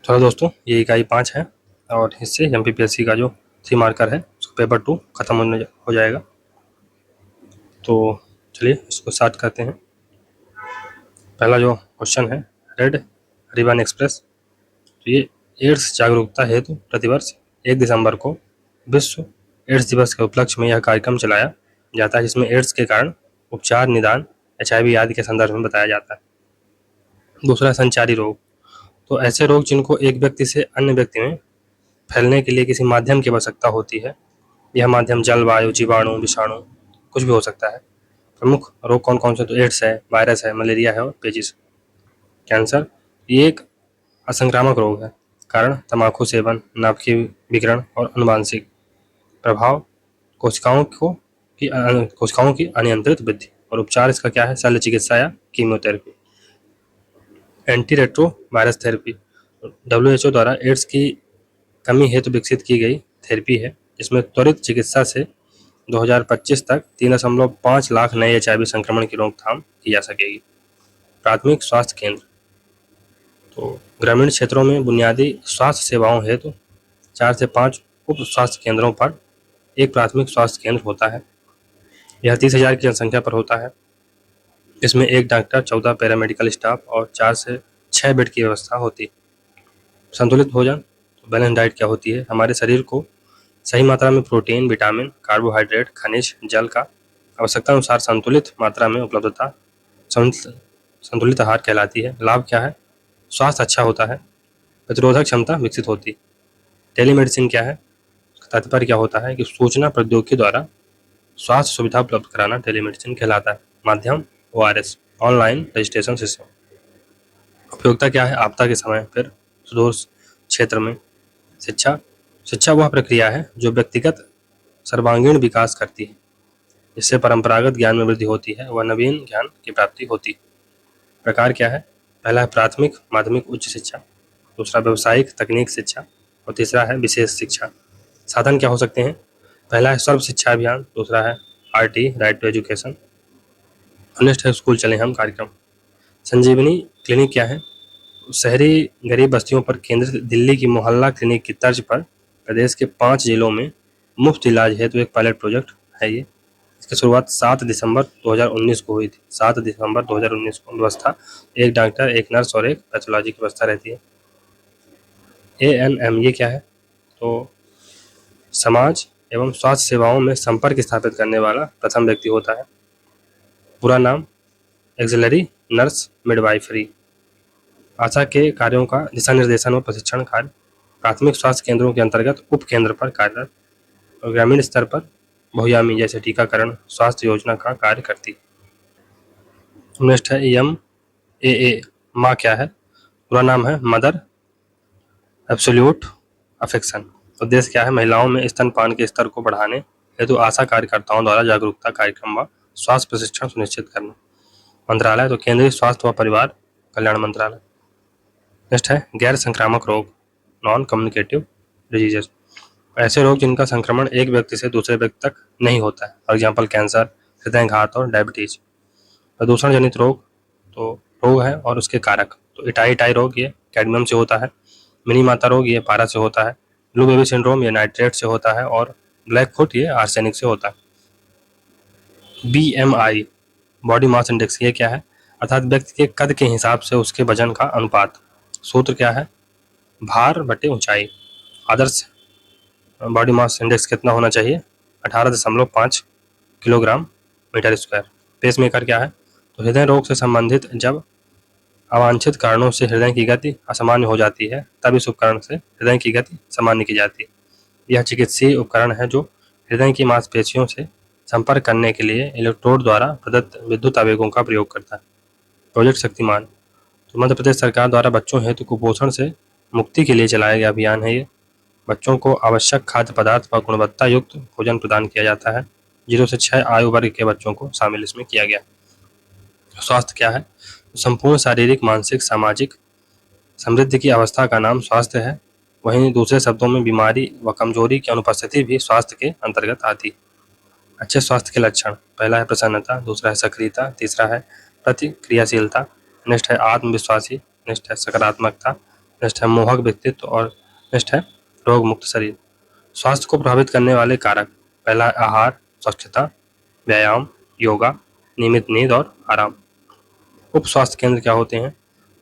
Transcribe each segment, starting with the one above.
तो दोस्तों ये इकाई 5 है और इससे एमपीपीएससी का जो 3 मार्कर है उसका पेपर 2 खत्म हो जाएगा। तो चलिए इसको स्टार्ट करते हैं। पहला जो क्वेश्चन है, रेड रिबन एक्सप्रेस। तो ये एड्स जागरूकता हेतु प्रतिवर्ष 1 दिसंबर को विश्व एड्स दिवस के उपलक्ष्य में यह कार्यक्रम चलाया जाता है, जिसमें एड्स के कारण उपचार, निदान, HIV आदि के संदर्भ में बताया जाता है। दूसरा, संचारी रोग। तो ऐसे रोग जिनको एक व्यक्ति से अन्य व्यक्ति में फैलने के लिए किसी माध्यम की आवश्यकता होती है। यह माध्यम जल, वायु, जीवाणु, विषाणु कुछ भी हो सकता है। प्रमुख रोग कौन कौन से? तो एड्स है, वायरस है, मलेरिया है और पेचिस। कैंसर ये एक असंक्रामक रोग है। कारण तंबाकू सेवन, नाभिकीय विकिरण और अनुवांशिक प्रभाव, कोशिकाओं की अनियंत्रित वृद्धि। और उपचार इसका क्या है? शल्य चिकित्सा या chemotherapy. Anti retro virus therapy WHO द्वारा एड्स की कमी हेतु विकसित की गई थेरेपी है, जिसमें त्वरित चिकित्सा से 2025 तक 3.5 लाख नए HIV संक्रमण की रोकथाम की जा सकेगी। प्राथमिक स्वास्थ्य केंद्र। तो ग्रामीण क्षेत्रों में बुनियादी स्वास्थ्य सेवाओं हेतु 4 से 5 उप स्वास्थ्य केंद्रों पर एक प्राथमिक स्वास्थ्य केंद्र होता है। यह 30,000 की जनसंख्या पर होता है। इसमें 1 डॉक्टर, 14 पैरामेडिकल स्टाफ और 4 से 6 बेड की व्यवस्था होती है। संतुलित भोजन। तो बैलेंस डाइट क्या होती है? हमारे शरीर को सही मात्रा में प्रोटीन, विटामिन, कार्बोहाइड्रेट, खनिज, जल का आवश्यकता अनुसार संतुलित मात्रा में उपलब्धता संतुलित आहार कहलाती है। लाभ क्या है? स्वास्थ्य अच्छा होता है, प्रतिरोधक क्षमता विकसित होती है। टेलीमेडिसिन क्या है? तात्पर्य क्या होता है कि सूचना प्रौद्योगिकी द्वारा स्वास्थ्य सुविधा उपलब्ध कराना टेलीमेडिसिन कहलाता है। माध्यम ORS, ऑनलाइन रजिस्ट्रेशन सिस्टम। उपयोगिता क्या है? आपदा के समय, फिर सुदूर क्षेत्र में। शिक्षा वह प्रक्रिया है जो व्यक्तिगत सर्वांगीण विकास करती है, जिससे परंपरागत ज्ञान में वृद्धि होती है व नवीन ज्ञान की प्राप्ति होती है। प्रकार क्या है? पहला है प्राथमिक, माध्यमिक, उच्च शिक्षा। दूसरा व्यावसायिक तकनीक शिक्षा और तीसरा है विशेष शिक्षा। साधन क्या हो सकते हैं? पहला है सर्व शिक्षा अभियान, दूसरा है RT, right to education. Next है स्कूल चले हम कार्यक्रम। संजीवनी क्लिनिक क्या है? शहरी गरीब बस्तियों पर केंद्रित दिल्ली की मोहल्ला क्लिनिक की तर्ज पर प्रदेश के 5 जिलों में मुफ्त इलाज हेतु एक पायलट प्रोजेक्ट है। ये इसकी शुरुआत 7 दिसंबर 2019 को हुई थी। 7 दिसंबर 2019 को। व्यवस्था 1 डॉक्टर, 1 नर्स और 1 पैथोलॉजी की व्यवस्था रहती है। ANM ये क्या है? तो समाज एवं स्वास्थ्य सेवाओं में संपर्क स्थापित करने वाला प्रथम व्यक्ति होता है। पूरा नाम एक्सिलरी नर्स मिडवाइफरी। आशा के कार्यों का दिशा निर्देशन और प्रशिक्षण कार्य प्राथमिक स्वास्थ्य केंद्रों के अंतर्गत उप केंद्र पर कार्यरत और ग्रामीण स्तर पर बहुयामी जैसे टीकाकरण, स्वास्थ्य योजना का कार्य करती। नेक्स्ट है MAA। माँ क्या है? पूरा नाम है मदर एब्सोल्यूट अफेक्शन। उद्देश्य क्या है? महिलाओं में स्तनपान के स्तर को बढ़ाने हेतु आशा कार्यकर्ताओं द्वारा जागरूकता कार्यक्रम व स्वास्थ्य प्रशिक्षण सुनिश्चित करना। मंत्रालय तो केंद्रीय स्वास्थ्य व परिवार कल्याण मंत्रालय। नेक्स्ट है गैर संक्रामक रोग, नॉन कम्युनिकेटिव डिजीजेस। ऐसे रोग जिनका संक्रमण एक व्यक्ति से दूसरे व्यक्ति तक नहीं होता है। फॉर एग्जाम्पल कैंसर, हृदयाघात और डायबिटीज। प्रदूषण जनित रोग तो रोग है और उसके कारक। तो इटाई रोग ये कैडमियम से होता है। मिनी माता रोग ये पारा से होता है। ब्लू बेबी सिंड्रोम ये नाइट्रेट से होता है और ब्लैक फुट ये आर्सेनिक से होता है। BMI बॉडी मास इंडेक्स ये क्या है? अर्थात व्यक्ति के कद के हिसाब से उसके वजन का अनुपात। सूत्र क्या है? भार बटे ऊंचाई। आदर्श बॉडी मास इंडेक्स कितना होना चाहिए? 18.5 किलोग्राम मीटर स्क्वायर। पेसमेकर क्या है? तो हृदय रोग से संबंधित जब अवांछित कारणों से हृदय की गति असामान्य हो जाती है, तब इस उपकरण से हृदय की गति सामान्य की जाती है। यह चिकित्सीय उपकरण है जो हृदय की मांसपेशियों से संपर्क करने के लिए इलेक्ट्रोड द्वारा प्रदत्त विद्युत आवेगों का प्रयोग करता है। प्रोजेक्ट शक्तिमान तो मध्य प्रदेश सरकार द्वारा बच्चों हेतु कुपोषण से मुक्ति के लिए चलाया गया अभियान है। ये बच्चों को आवश्यक खाद्य पदार्थ व गुणवत्ता युक्त भोजन प्रदान किया जाता है। 0 से 6 आयु वर्ग के बच्चों को शामिल इसमें किया गया। स्वास्थ्य क्या है? संपूर्ण शारीरिक, मानसिक, सामाजिक समृद्धि की अवस्था का नाम स्वास्थ्य है। वहीं दूसरे शब्दों में बीमारी व कमजोरी की अनुपस्थिति भी स्वास्थ्य के अंतर्गत आती है। अच्छे स्वास्थ्य के लक्षण, पहला है प्रसन्नता, दूसरा है सक्रियता, तीसरा है प्रतिक्रियाशीलता, नेक्स्ट है आत्मविश्वासी, नेक्स्ट है सकारात्मकता, नेक्स्ट है मोहक व्यक्तित्व और नेक्स्ट है रोग मुक्त शरीर। स्वास्थ्य को प्रभावित करने वाले कारक, पहला आहार, स्वच्छता, व्यायाम, योगा, नियमित नींद और आराम। उप स्वास्थ्य केंद्र क्या होते हैं?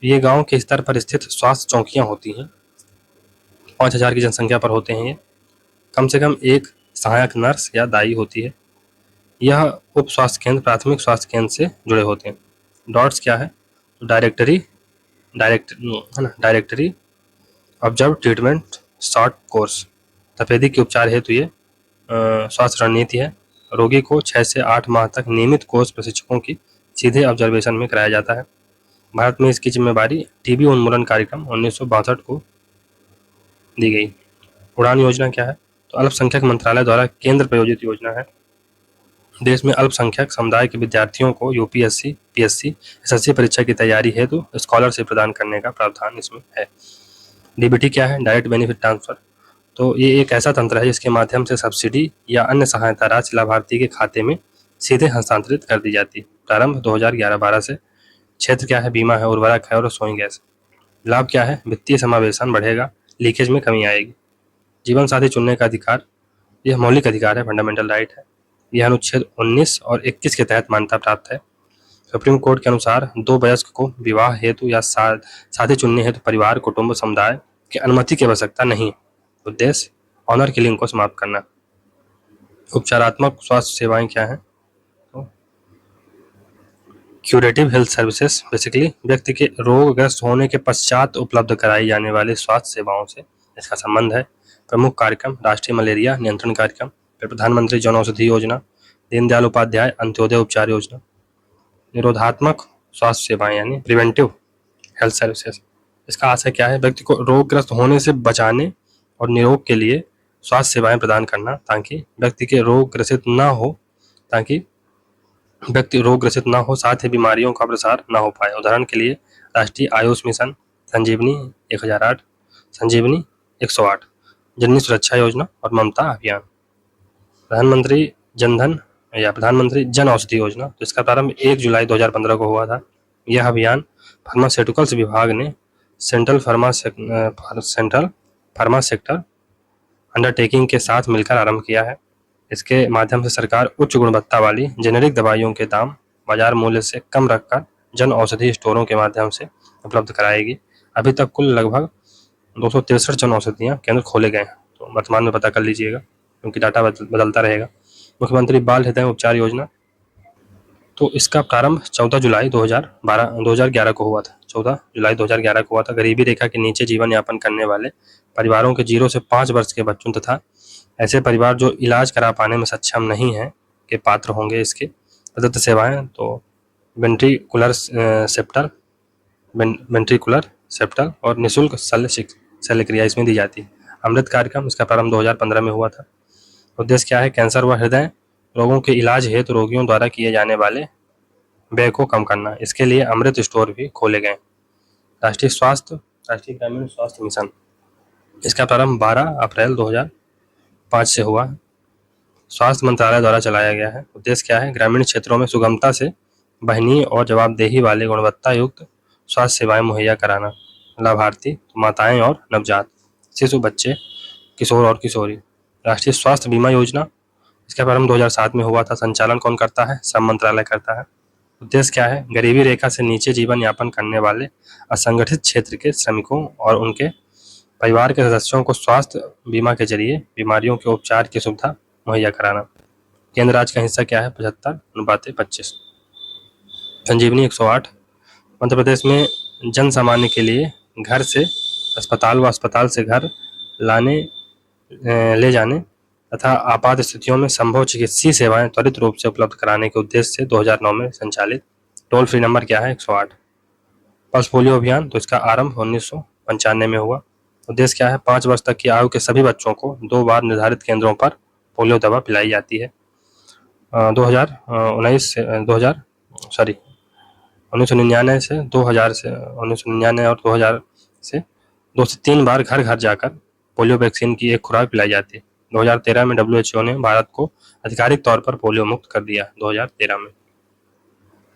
ये गांव के स्तर पर स्थित स्वास्थ्य चौकियां होती हैं। 5,000 की जनसंख्या पर होते हैं ये। कम से कम एक सहायक नर्स या दाई होती है। यह उप स्वास्थ्य केंद्र प्राथमिक स्वास्थ्य केंद्र से जुड़े होते हैं। डॉट्स क्या है? Directory observe treatment short course. तपेदिक के उपचार हेतु ये स्वास्थ्य रणनीति है। रोगी को 6 से 8 माह तक नियमित कोर्स प्रशिक्षकों की सीधे ऑब्जर्वेशन में कराया जाता है। भारत में इसकी जिम्मेदारी टीबी उन्मूलन कार्यक्रम 1962 को दी गई। उड़ान योजना क्या है? तो अल्पसंख्यक मंत्रालय द्वारा केंद्र प्रायोजित योजना है। देश में अल्पसंख्यक समुदाय के विद्यार्थियों को यूपीएससी, पीएससी, एसएससी परीक्षा की तैयारी हेतु स्कॉलरशिप प्रदान करने का प्रावधान इसमें है। डीबीटी क्या है? Direct benefit transfer. तो ये एक ऐसा तंत्र है जिसके माध्यम से सब्सिडी या अन्य सहायता राशि लाभार्थी के खाते में सीधे हस्तांतरित कर दी जाती है। प्रारंभ 2011-12 से। क्षेत्र क्या है? बीमा है, उर्वरक है और रसोई गैस। लाभ क्या है? वित्तीय समावेशन बढ़ेगा, लीकेज में कमी आएगी। जीवन साथी चुनने का अधिकार, यह मौलिक अधिकार है, फंडामेंटल राइट है। यह अनुच्छेद 19 और 21 के तहत मान्यता प्राप्त है। सुप्रीम कोर्ट के अनुसार 2 वयस्क को विवाह हेतु या साथी चुनने हेतु परिवार, कुटुंब, समुदाय की अनुमति की आवश्यकता नहीं। उद्देश्य ऑनर किलिंग को समाप्त करना। उपचारात्मक स्वास्थ्य सेवाएं क्या हैं? तो क्यूरेटिव हेल्थ सर्विसेज बेसिकली व्यक्ति के रोगग्रस्त होने के पश्चात उपलब्ध कराई जाने वाली स्वास्थ्य सेवाओं से इसका संबंध है। प्रमुख कार्यक्रम राष्ट्रीय मलेरिया नियंत्रण कार्यक्रम, फिर प्रधानमंत्री जन औषधि योजना, दीनदयाल उपाध्याय अंत्योदय उपचार योजना। निरोधात्मक स्वास्थ्य सेवाएं यानी प्रिवेंटिव हेल्थ सर्विसेज, इसका आशय क्या है? व्यक्ति को रोगग्रस्त होने से बचाने और निरोग के लिए स्वास्थ्य सेवाएं प्रदान करना ताकि व्यक्ति रोग ग्रसित ना हो, साथ ही बीमारियों का प्रसार ना हो पाए। उदाहरण के लिए राष्ट्रीय आयुष मिशन, संजीवनी 1008, संजीवनी 108, जननी सुरक्षा योजना और ममता अभियान। प्रधानमंत्री जनधन या प्रधानमंत्री जन औषधि योजना, तो इसका प्रारंभ 1 जुलाई 2015 को हुआ था। यह अभियान फार्मास्यूटिकल्स विभाग ने सेंट्रल फार्मा सेक्टर अंडरटेकिंग के साथ मिलकर आरंभ किया है। इसके माध्यम से सरकार उच्च गुणवत्ता वाली जेनेरिक दवाइयों के दाम बाजार मूल्य से कम रखकर जन औषधि स्टोरों के माध्यम से उपलब्ध कराएगी। अभी तक कुल लगभग 263 जन औषधियाँ केंद्र खोले गए हैं, तो वर्तमान में पता कर लीजिएगा क्योंकि डाटा बदलता रहेगा। मुख्यमंत्री बाल हृदय उपचार योजना, तो इसका प्रारंभ 14 जुलाई 2011 को हुआ था। 14 जुलाई 2011 को हुआ था। गरीबी रेखा के नीचे जीवन यापन करने वाले परिवारों के 0 से 5 वर्ष के बच्चों तथा ऐसे परिवार जो इलाज करा पाने में सक्षम नहीं है के पात्र होंगे इसके प्रदत्त सेवाएं। तो वेंट्रिकुलर सेप्टल और निःशुल्क शल्य क्रिया इसमें दी जाती है। अमृत कार्यक्रम, इसका प्रारंभ 2015 में हुआ था। उद्देश्य क्या है? कैंसर व हृदय रोगों के इलाज हेतु रोगियों द्वारा किए जाने वाले व्यय को कम करना। इसके लिए अमृत स्टोर भी खोले गए। राष्ट्रीय ग्रामीण स्वास्थ्य मिशन, इसका प्रारंभ 12 अप्रैल 2005 से हुआ। स्वास्थ्य मंत्रालय द्वारा चलाया गया है। उद्देश्य क्या है? ग्रामीण क्षेत्रों में सुगमता से बहनीय और जवाबदेही वाले गुणवत्ता युक्त स्वास्थ्य सेवाएं मुहैया कराना। लाभार्थी माताएं और नवजात शिशु, बच्चे, किशोर और किशोरी। राष्ट्रीय स्वास्थ्य बीमा योजना, इसका प्रारंभ 2007 में हुआ था। संचालन कौन करता है? श्रम मंत्रालय करता है। उद्देश्य क्या है? गरीबी रेखा से नीचे जीवन यापन करने वाले असंगठित क्षेत्र के श्रमिकों और उनके परिवार के सदस्यों को स्वास्थ्य बीमा के जरिए बीमारियों के उपचार की सुविधा मुहैया कराना। केंद्र राज्य का हिस्सा क्या है? 75/25। संजीवनी 108, मध्य प्रदेश में जन सामान्य के लिए घर से अस्पताल व अस्पताल से घर ले जाने तथा आपात स्थितियों में संभव चिकित्सीय सेवाएं त्वरित रूप से उपलब्ध कराने के उद्देश्य से 2009 में संचालित टोल फ्री नंबर क्या है? 108। पल्स पोलियो अभियान, तो इसका आरंभ 1995 में हुआ। उद्देश्य क्या है? 5 वर्ष तक की आयु के सभी बच्चों को 2 बार निर्धारित केंद्रों पर पोलियो दवा पिलाई जाती है। 1999 से 2000 और 2000 से 2 से 3 बार घर घर जाकर पोलियो वैक्सीन की एक खुराक पिलाई जाती है। 2013 में WHO ने भारत को आधिकारिक तौर पर पोलियो मुक्त कर दिया। 2013 में।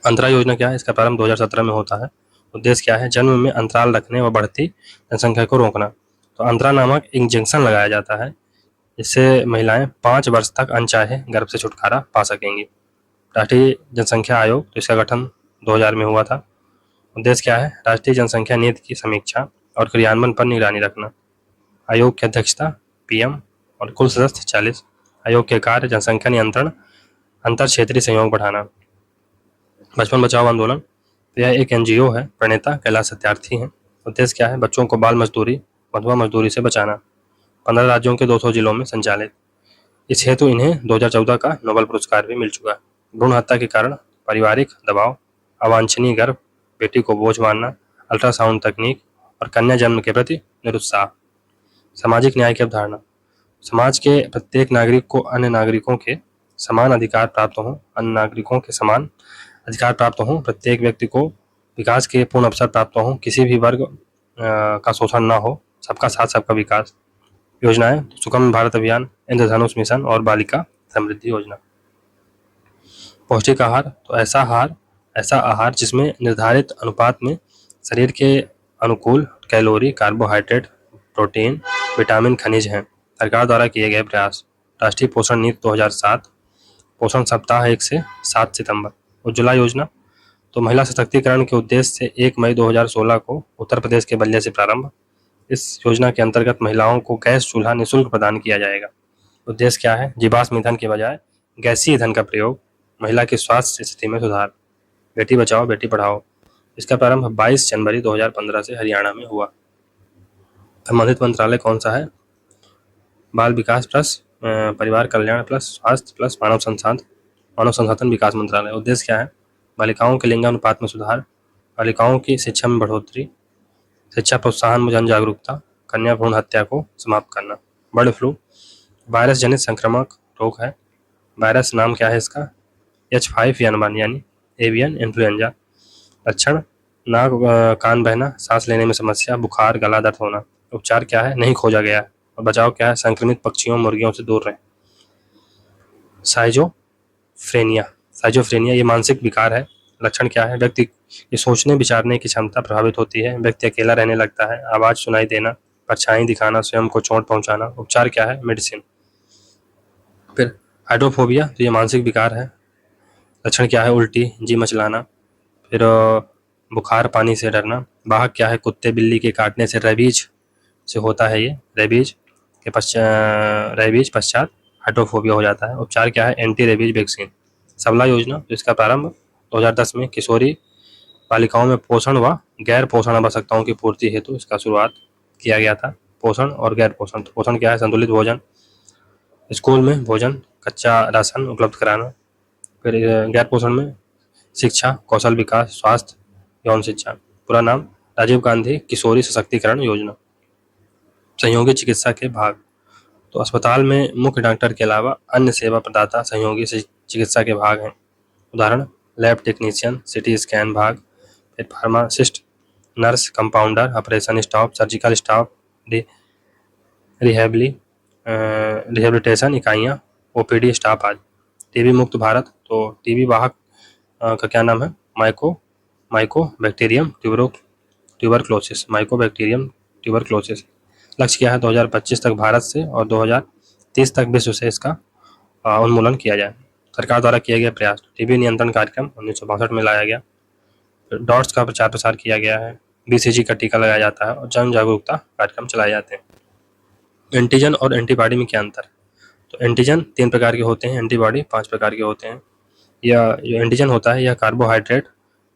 अंतरा योजना क्या है? इसका प्रारंभ 2017 में होता है। उद्देश्य क्या है? जन्म में अंतराल रखने व बढ़ती जनसंख्या को रोकना। तो अंतरा नामक इंजेक्शन लगाया जाता है, जिससे महिलाएं 5 वर्ष तक अनचाहे गर्भ से छुटकारा पा सकेंगी। राष्ट्रीय जनसंख्या आयोग, तो इसका गठन 2000 में हुआ था। उद्देश्य क्या है? राष्ट्रीय जनसंख्या नीति की समीक्षा और क्रियान्वयन पर निगरानी रखना। आयोग की अध्यक्षता पीएम और कुल सदस्य 40। आयोग के कार्य जनसंख्या नियंत्रण, अंतर क्षेत्रीय सहयोग बढ़ाना। बचपन बचाओ आंदोलन, तो यह एक एनजीओ है, प्रणेता कैलाश सत्यार्थी हैं। उद्देश्य क्या है? बच्चों को बाल मजदूरी, मधुआ मजदूरी से बचाना। 15 राज्यों के 200 जिलों में संचालित। इस हेतु इन्हें 2014 का नोबेल पुरस्कार भी मिल चुका है। भ्रूण हत्या के कारण पारिवारिक दबाव, अवांछनीय गर्भ, बेटी को बोझ मानना, अल्ट्रासाउंड तकनीक और कन्या जन्म के प्रति निरुत्साह। सामाजिक न्याय की अवधारणा, समाज के प्रत्येक नागरिक को अन्य नागरिकों के समान अधिकार प्राप्त हों, अन्य नागरिकों के समान अधिकार प्राप्त हों, प्रत्येक व्यक्ति को विकास के पूर्ण अवसर प्राप्त हों, किसी भी वर्ग का शोषण न हो, सबका साथ सबका विकास। योजनाएं, सुगम भारत अभियान, इंद्रधनुष मिशन और बालिका समृद्धि योजना। पौष्टिक आहार, तो ऐसा आहार जिसमें निर्धारित अनुपात में शरीर के अनुकूल कैलोरी, कार्बोहाइड्रेट, प्रोटीन, विटामिन, खनिज हैं। सरकार द्वारा किए गए प्रयास। राष्ट्रीय पोषण नीति 2007, पोषण सप्ताह 1 से 7 सितंबर। उज्ज्वला योजना, तो महिला सशक्तिकरण के उद्देश्य से 1 मई 2016 को उत्तर प्रदेश के बलिया से प्रारंभ। इस योजना के अंतर्गत महिलाओं को गैस चूल्हा निःशुल्क प्रदान किया जाएगा। उद्देश्य क्या है? जीवाश्म ईंधन के बजाय गैसीय ईंधन का प्रयोग, महिला की स्वास्थ्य स्थिति में सुधार। बेटी बचाओ बेटी पढ़ाओ, इसका प्रारंभ 22 जनवरी 2015 से हरियाणा में हुआ। संबंधित मंत्रालय कौन सा है? बाल विकास प्लस परिवार कल्याण प्लस स्वास्थ्य प्लस मानव संसाधन विकास मंत्रालय। उद्देश्य क्या है? बालिकाओं के लिंगानुपात में सुधार, बालिकाओं की शिक्षा में बढ़ोतरी, शिक्षा प्रोत्साहन में जन जागरूकता, कन्या भ्रूण हत्या को समाप्त करना। बर्ड फ्लू, वायरस जनित संक्रामक रोग है। वायरस नाम क्या है इसका? H5N1 यानी एवियन इन्फ्लुएंजा। लक्षण, नाक कान बहना, सांस लेने में समस्या, बुखार, गला दर्द होना। उपचार क्या है? नहीं खोजा गया है। और बचाव क्या है? संक्रमित पक्षियों मुर्गियों से दूर रहें। साइजोफ्रेनिया ये मानसिक विकार है। लक्षण क्या है? व्यक्ति की सोचने विचारने की क्षमता प्रभावित होती है, व्यक्ति अकेला रहने लगता है, आवाज सुनाई देना, परछाई दिखाना, स्वयं को चोट पहुंचाना। उपचार क्या है? मेडिसिन। फिर हाइड्रोफोबिया, तो ये मानसिक विकार है। लक्षण क्या है? उल्टी, जी मचलाना, फिर बुखार, पानी से डरना। वाहक क्या है? कुत्ते बिल्ली के काटने से रेबीज से होता है ये, रेबीज पश्चात हाइड्रोफोबिया हो जाता है। उपचार क्या है? Anti rabies vaccine. सबला योजना, तो इसका प्रारंभ 2010 में किशोरी बालिकाओं में पोषण व गैर पोषण आवश्यकताओं की पूर्ति हेतु इसका शुरुआत किया गया था। पोषण और गैर पोषण, तो पोषण क्या है? संतुलित भोजन, स्कूल में भोजन, कच्चा राशन उपलब्ध कराना। फिर गैर पोषण में शिक्षा, कौशल विकास, स्वास्थ्य, यौन शिक्षा। पूरा नाम राजीव गांधी किशोरी सशक्तिकरण योजना। सहयोगी चिकित्सा के भाग, तो अस्पताल में मुख्य डॉक्टर के अलावा अन्य सेवा प्रदाता सहयोगी चिकित्सा के भाग हैं। उदाहरण, लैब टेक्नीशियन, सिटी स्कैन भाग, फिर pharmacist, nurse, compounder, operation staff, surgical staff, rehabilitation इकाइयाँ, ओपीडी स्टाफ आदि। टीबी मुक्त भारत, तो टीबी वाहक का क्या नाम है? Mycobacterium tuberculosis. लक्ष्य क्या है? 2025 तक भारत से और 2030 तक विश्व से इसका उन्मूलन किया जाए। सरकार द्वारा किए गए प्रयास, टीबी नियंत्रण कार्यक्रम 1962 में लाया गया। डॉट्स का प्रचार प्रसार किया गया है, बीसीजी का टीका लगाया जाता है और जन जागरूकता कार्यक्रम चलाए जाते हैं। एंटीजन और एंटीबॉडी में क्या अंतर? तो एंटीजन 3 प्रकार के होते हैं, एंटीबॉडी 5 प्रकार के होते हैं। यह जो एंटीजन होता है यह कार्बोहाइड्रेट,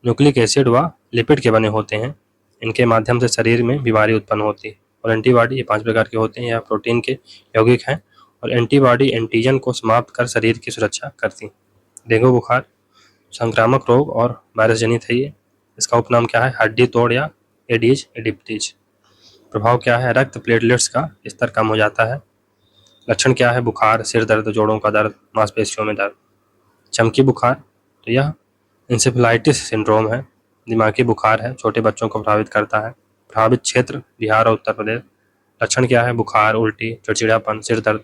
न्यूक्लिक एसिड व लिपिड के बने होते हैं। इनके माध्यम से शरीर में बीमारी उत्पन्न होती है। और एंटीबॉडी ये 5 प्रकार के होते हैं, यह प्रोटीन के यौगिक हैं। और एंटीबॉडी एंटीजन को समाप्त कर शरीर की सुरक्षा करती हैं। डेंगू बुखार संक्रामक रोग और वायरस जनित है ये। इसका उपनाम क्या है? हड्डी तोड़ या एडीज एडिप्टीज। प्रभाव क्या है? रक्त प्लेटलेट्स का स्तर कम हो जाता है। लक्षण क्या है? बुखार, सिर दर्द, जोड़ों का दर्द, मांसपेशियों में दर्द। चमकी बुखार, तो यह इंसेफेलाइटिस सिंड्रोम है, दिमागी बुखार है, छोटे बच्चों को प्रभावित करता है। प्रभावित क्षेत्र बिहार और उत्तर प्रदेश। लक्षण क्या है? बुखार, उल्टी, चिड़चिड़ापन, सिर दर्द,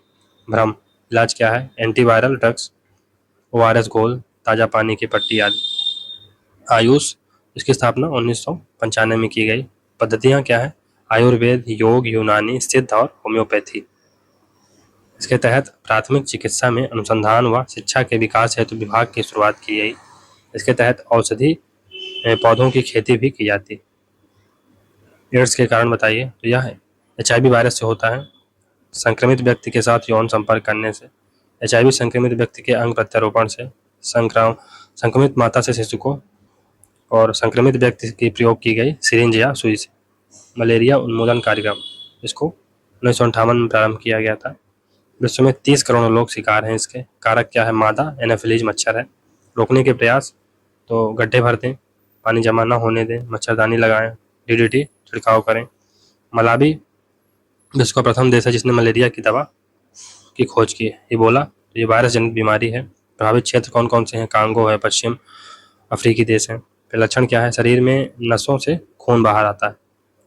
भ्रम। इलाज क्या है? एंटीवायरल ड्रग्स, ओआरएस घोल, ताजा पानी की पट्टी आदि। आयुष इसकी स्थापना 1995 में की गई। पद्धतियाँ क्या है? आयुर्वेद, योग, यूनानी, सिद्ध और होम्योपैथी। इसके तहत प्राथमिक चिकित्सा में अनुसंधान व शिक्षा के विकास हेतु विभाग की शुरुआत की गई। इसके तहत औषधि पौधों की खेती भी की जाती। एड्स के कारण बताइए। तो यह HIV वायरस से होता है। संक्रमित व्यक्ति के साथ यौन संपर्क करने से, HIV संक्रमित व्यक्ति के अंग प्रत्यारोपण से, संक्रमित माता से शिशु को, और संक्रमित व्यक्ति की प्रयोग की गई सिरिंज या सुई से। मलेरिया उन्मूलन कार्यक्रम, इसको 1958 में प्रारंभ किया गया था। विश्व में 30 करोड़ लोग शिकार हैं इसके। कारक क्या है? मादा एनाफिलीज मच्छर है। रोकने के प्रयास, तो गड्ढे भर दें, पानी जमा न होने दें, मच्छरदानी लगाएं, DDT छिड़काव करें। मलावी विश्व का प्रथम देश है जिसने मलेरिया की दवा की खोज की है। इबोला, तो ये वायरस जनित बीमारी है। प्रभावित क्षेत्र कौन कौन से हैं? कांगो है, पश्चिम अफ्रीकी देश है। फिर लक्षण क्या है? शरीर में नसों से खून बाहर आता है,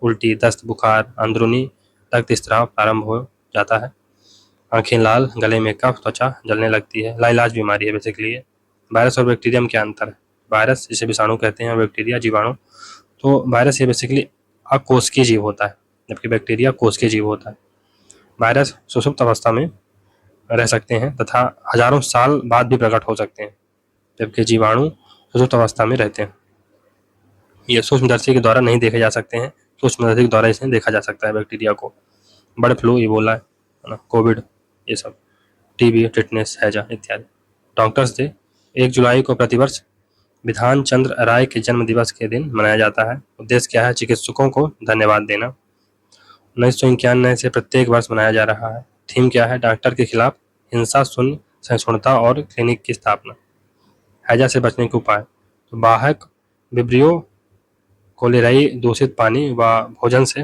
उल्टी, दस्त, बुखार, अंदरूनी रक्तस्राव प्रारंभ हो जाता है, आंखें लाल, गले में कफ, त्वचा जलने लगती है। लाइलाज बीमारी है बेसिकली ये। वायरस और बैक्टीरिया में क्या अंतर है? वायरस जिसे विषाणु कहते हैं और बैक्टीरिया जीवाणु। तो वायरस ये बेसिकली अकोशिकीय जीव होता है, जबकि बैक्टीरिया कोशिकीय जीव होता है। वायरस सुषुप्त अवस्था में रह सकते हैं तथा हजारों साल बाद भी प्रकट हो सकते हैं, जबकि जीवाणु सुषुप्त अवस्था में रहते हैं। ये सूक्ष्मदर्शी के द्वारा नहीं देखे जा सकते हैं, सूक्ष्मदर्शी के द्वारा इसे देखा जा सकता है बैक्टीरिया को। बर्ड फ्लू, इबोला, कोविड, ये सब, TB, टिटनेस, हैजा इत्यादि। डॉक्टर्स डे 1 जुलाई को प्रतिवर्ष विधान चंद्र राय के जन्म दिवस के दिन मनाया जाता है। उद्देश्य क्या है? चिकित्सकों को धन्यवाद देना। 1991 से प्रत्येक वर्ष मनाया जा रहा है। थीम क्या है? डॉक्टर के खिलाफ हिंसा शून्य सहिष्णुता और क्लिनिक की स्थापना। हैजा से बचने के उपाय, तो वाहक विब्रियो कोलेराई, दूषित पानी व भोजन से।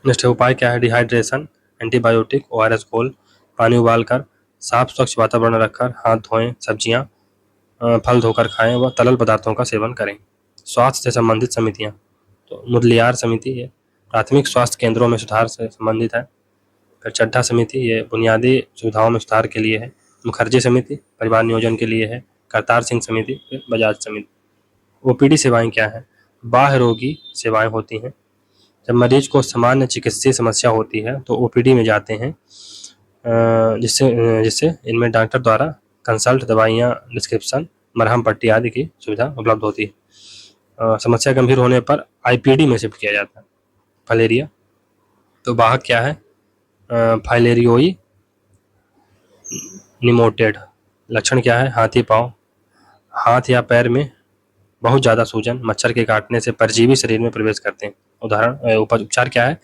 नेक्स्ट उपाय क्या है? डिहाइड्रेशन, एंटीबायोटिक, ORS घोल, पानी उबालकर, साफ स्वच्छ वातावरण रखकर, हाथ धोएं, सब्जियां फल धोकर खाएं व तरल पदार्थों का सेवन करें। स्वास्थ्य से संबंधित समितियां, तो मुदलियार समिति ये प्राथमिक स्वास्थ्य केंद्रों में सुधार से संबंधित है। फिर चड्ढा समिति ये बुनियादी सुविधाओं में सुधार के लिए है। मुखर्जी समिति परिवार नियोजन के लिए है। करतार सिंह समिति, फिर बजाज समिति। OPD सेवाएं क्या है? बाह्य रोगी सेवाएं होती हैं। जब मरीज को सामान्य चिकित्सीय समस्या होती है तो OPD में जाते हैं, जिससे इनमें डॉक्टर द्वारा कंसल्ट, दवाइयाँ, डिस्क्रिप्शन, मरहम पट्टी आदि की सुविधा उपलब्ध होती है। समस्या गंभीर होने पर IPD में शिफ्ट किया जाता है। फलेरिया, तो वाहक क्या है? फाइलेरियोई निमोटेड। लक्षण क्या है? हाथी पाँव, हाथ या पैर में बहुत ज़्यादा सूजन, मच्छर के काटने से परजीवी शरीर में प्रवेश करते हैं। उपचार क्या है?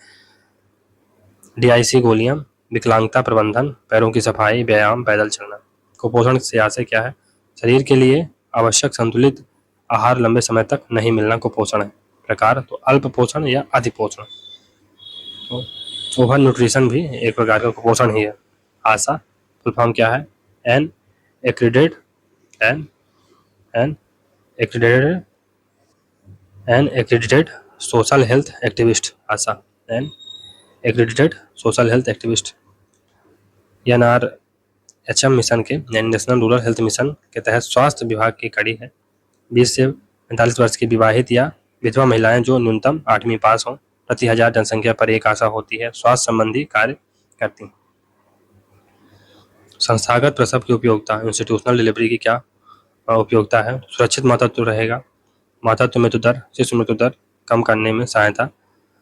DIC गोलियां, विकलांगता प्रबंधन, पैरों की सफाई, व्यायाम, पैदल चलना। कुपोषण से आशय क्या है? शरीर के लिए आवश्यक संतुलित आहार लंबे समय तक नहीं मिलना कुपोषण है। प्रकार, तो अल्प पोषण या अधिपोषण। तो ओवर न्यूट्रिशन भी एक प्रकार का कुपोषण ही है। आशा, फुल फॉर्म क्या है? An accredited social health activist. ASHA, an accredited social health activist. NRHM mission के यानी नेशनल रूरल हेल्थ मिशन के तहत स्वास्थ्य विभाग की कड़ी है। 20 से 45 वर्ष की विवाहित या विधवा महिलाएं जो न्यूनतम 8वीं पास हों, प्रति 1000 जनसंख्या पर एक आशा होती है, स्वास्थ्य संबंधी कार्य करती हैं। संस्थागत प्रसव की उपयोगिता, इंस्टीट्यूशनल डिलीवरी की क्या उपयोगिता है? सुरक्षित मातृत्व रहेगा, मातृत्व मृत्यु दर, शिशु मृत्यु दर कम करने में सहायता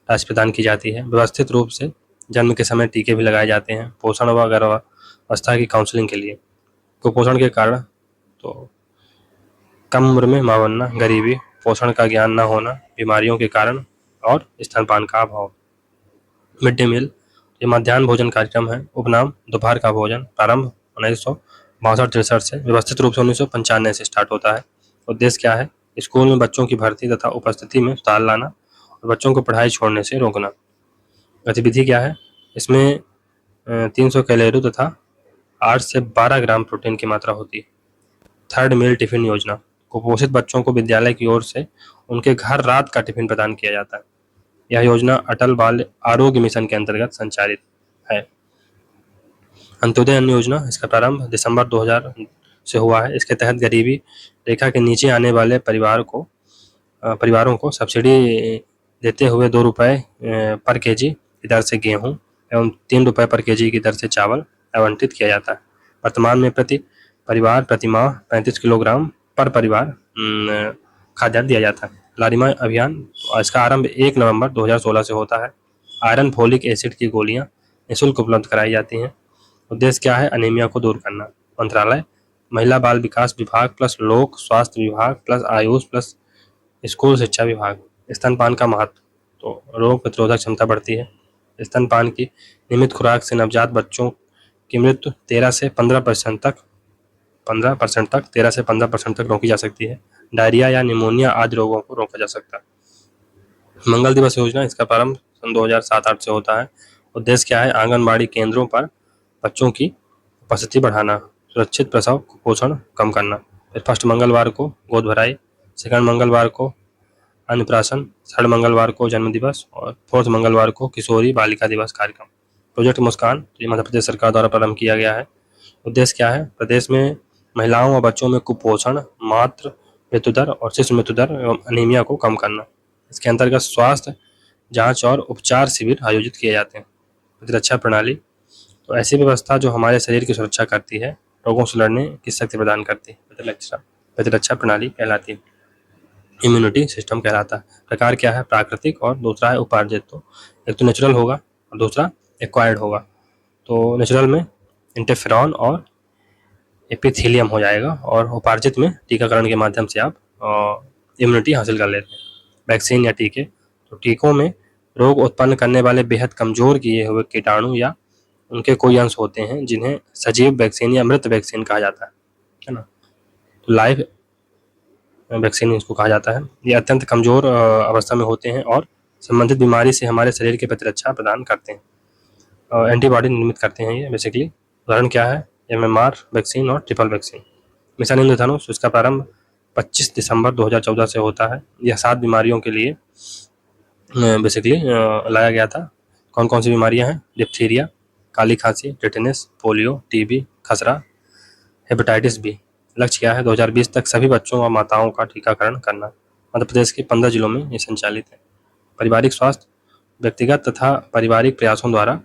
राशि प्रदान की जाती है। व्यवस्थित रूप से जन्म के समय टीके भी लगाए जाते हैं। पोषण व गर्भावस्था की काउंसलिंग के लिए। कुपोषण के कारण, तो कम उम्र में मां बनना, गरीबी, पोषण का ज्ञान न होना, बीमारियों के कारण और स्तनपान का अभाव। मिड डे मील, ये मध्याह्न भोजन कार्यक्रम है। उपनाम दोपहर का भोजन। प्रारंभ 1962-63 से, व्यवस्थित रूप से 1995 से स्टार्ट होता है। उद्देश्य क्या है? स्कूल में बच्चों की भर्ती तथा उपस्थिति में सुधार लाना और बच्चों को पढ़ाई छोड़ने से रोकना। गतिविधि क्या है? इसमें 300 कैलोरी तथा 8 से 12 ग्राम प्रोटीन की मात्रा होती है। थर्ड मील टिफिन योजना, कुपोषित बच्चों को विद्यालय की ओर से उनके घर रात का टिफिन प्रदान किया जाता है। यह योजना अटल बाल आरोग्य मिशन के अंतर्गत संचालित है। अंत्योदय अन्न योजना, इसका प्रारंभ से हुआ है। इसके तहत गरीबी रेखा के नीचे आने वाले परिवारों को सब्सिडी देते हुए 2 रुपये पर केजी की दर से गेहूं एवं 3 रुपये पर केजी की दर से चावल आवंटित किया जाता है। वर्तमान में प्रति परिवार प्रतिमाह 35 किलोग्राम पर परिवार खाद्यान्न दिया जाता है। लारिमा अभियान, इसका आरंभ 1 नवंबर 2016 से होता है। आयरन फोलिक एसिड की गोलियां निःशुल्क उपलब्ध कराई जाती हैं। उद्देश्य क्या है? अनीमिया को दूर करना। मंत्रालय महिला बाल विकास विभाग प्लस लोक स्वास्थ्य विभाग प्लस आयुष प्लस स्कूल शिक्षा विभाग। स्तनपान का महत्व, तो रोग प्रतिरोधक क्षमता बढ़ती है। स्तनपान की नियमित खुराक से नवजात बच्चों की मृत्यु 13 से 15% तक रोकी जा सकती है। डायरिया या निमोनिया आदि रोगों को रोका जा सकता है। मंगल दिवस योजना, इसका प्रारंभ सन 2007-8 से होता है। उद्देश्य क्या है? आंगनबाड़ी केंद्रों पर बच्चों की उपस्थिति बढ़ाना, सुरक्षित प्रसव कुपोषण कम करना। फिर फर्स्ट मंगलवार को गोद भराई, सेकंड मंगलवार को अन्नप्राशन, थर्ड मंगलवार को जन्म दिवस और फोर्थ मंगलवार को किशोरी बालिका दिवस कार्यक्रम। प्रोजेक्ट मुस्कान, ये मध्य प्रदेश सरकार द्वारा प्रारंभ किया गया है। उद्देश्य क्या है? प्रदेश में महिलाओं और बच्चों में कुपोषण, मातृ मृत्यु दर और शिशु मृत्यु दर एवं अनीमिया को कम करना। इसके अंतर्गत स्वास्थ्य जांच और उपचार शिविर आयोजित किए जाते हैं। प्रतिरक्षा प्रणाली, तो ऐसी व्यवस्था जो हमारे शरीर की सुरक्षा करती है, रोगों से लड़ने की शक्ति प्रदान करती है, प्रतिरक्षा प्रणाली कहलाती है। इम्यूनिटी सिस्टम कहलाता है। प्रकार क्या है? प्राकृतिक और दूसरा है उपार्जित। तो एक तो नेचुरल होगा और दूसरा एक्वायर्ड होगा। तो नेचुरल में इंटरफेरॉन और एपिथेलियम हो जाएगा और उपार्जित में टीकाकरण के माध्यम से आप इम्यूनिटी हासिल कर लेते हैं। वैक्सीन या टीके, तो टीकों में रोग उत्पन्न करने वाले बेहद कमजोर किए हुए कीटाणु या उनके कोई अंश होते हैं जिन्हें सजीव वैक्सीन या मृत वैक्सीन कहा जाता है ना। तो लाइव वैक्सीन इसको कहा जाता है। ये अत्यंत कमजोर अवस्था में होते हैं और संबंधित बीमारी से हमारे शरीर की प्रतिरक्षा प्रदान करते हैं, एंटीबॉडी निर्मित करते हैं ये बेसिकली। उदाहरण क्या है? MMR वैक्सीन और ट्रिपल वैक्सीन। मिशन इंद्रधनुष, इसका प्रारंभ 25 दिसंबर 2014 से होता है। यह 7 बीमारियों के लिए बेसिकली लाया गया था। कौन कौन सी बीमारियां हैं? डिप्थीरिया, काली खांसी, टेटनस, पोलियो, टीबी, खसरा, हेपेटाइटिस बी। लक्ष्य क्या है? 2020 तक सभी बच्चों और माताओं का टीकाकरण करना। मध्य प्रदेश के 15 जिलों में ये संचालित है। पारिवारिक स्वास्थ्य, व्यक्तिगत तथा पारिवारिक प्रयासों द्वारा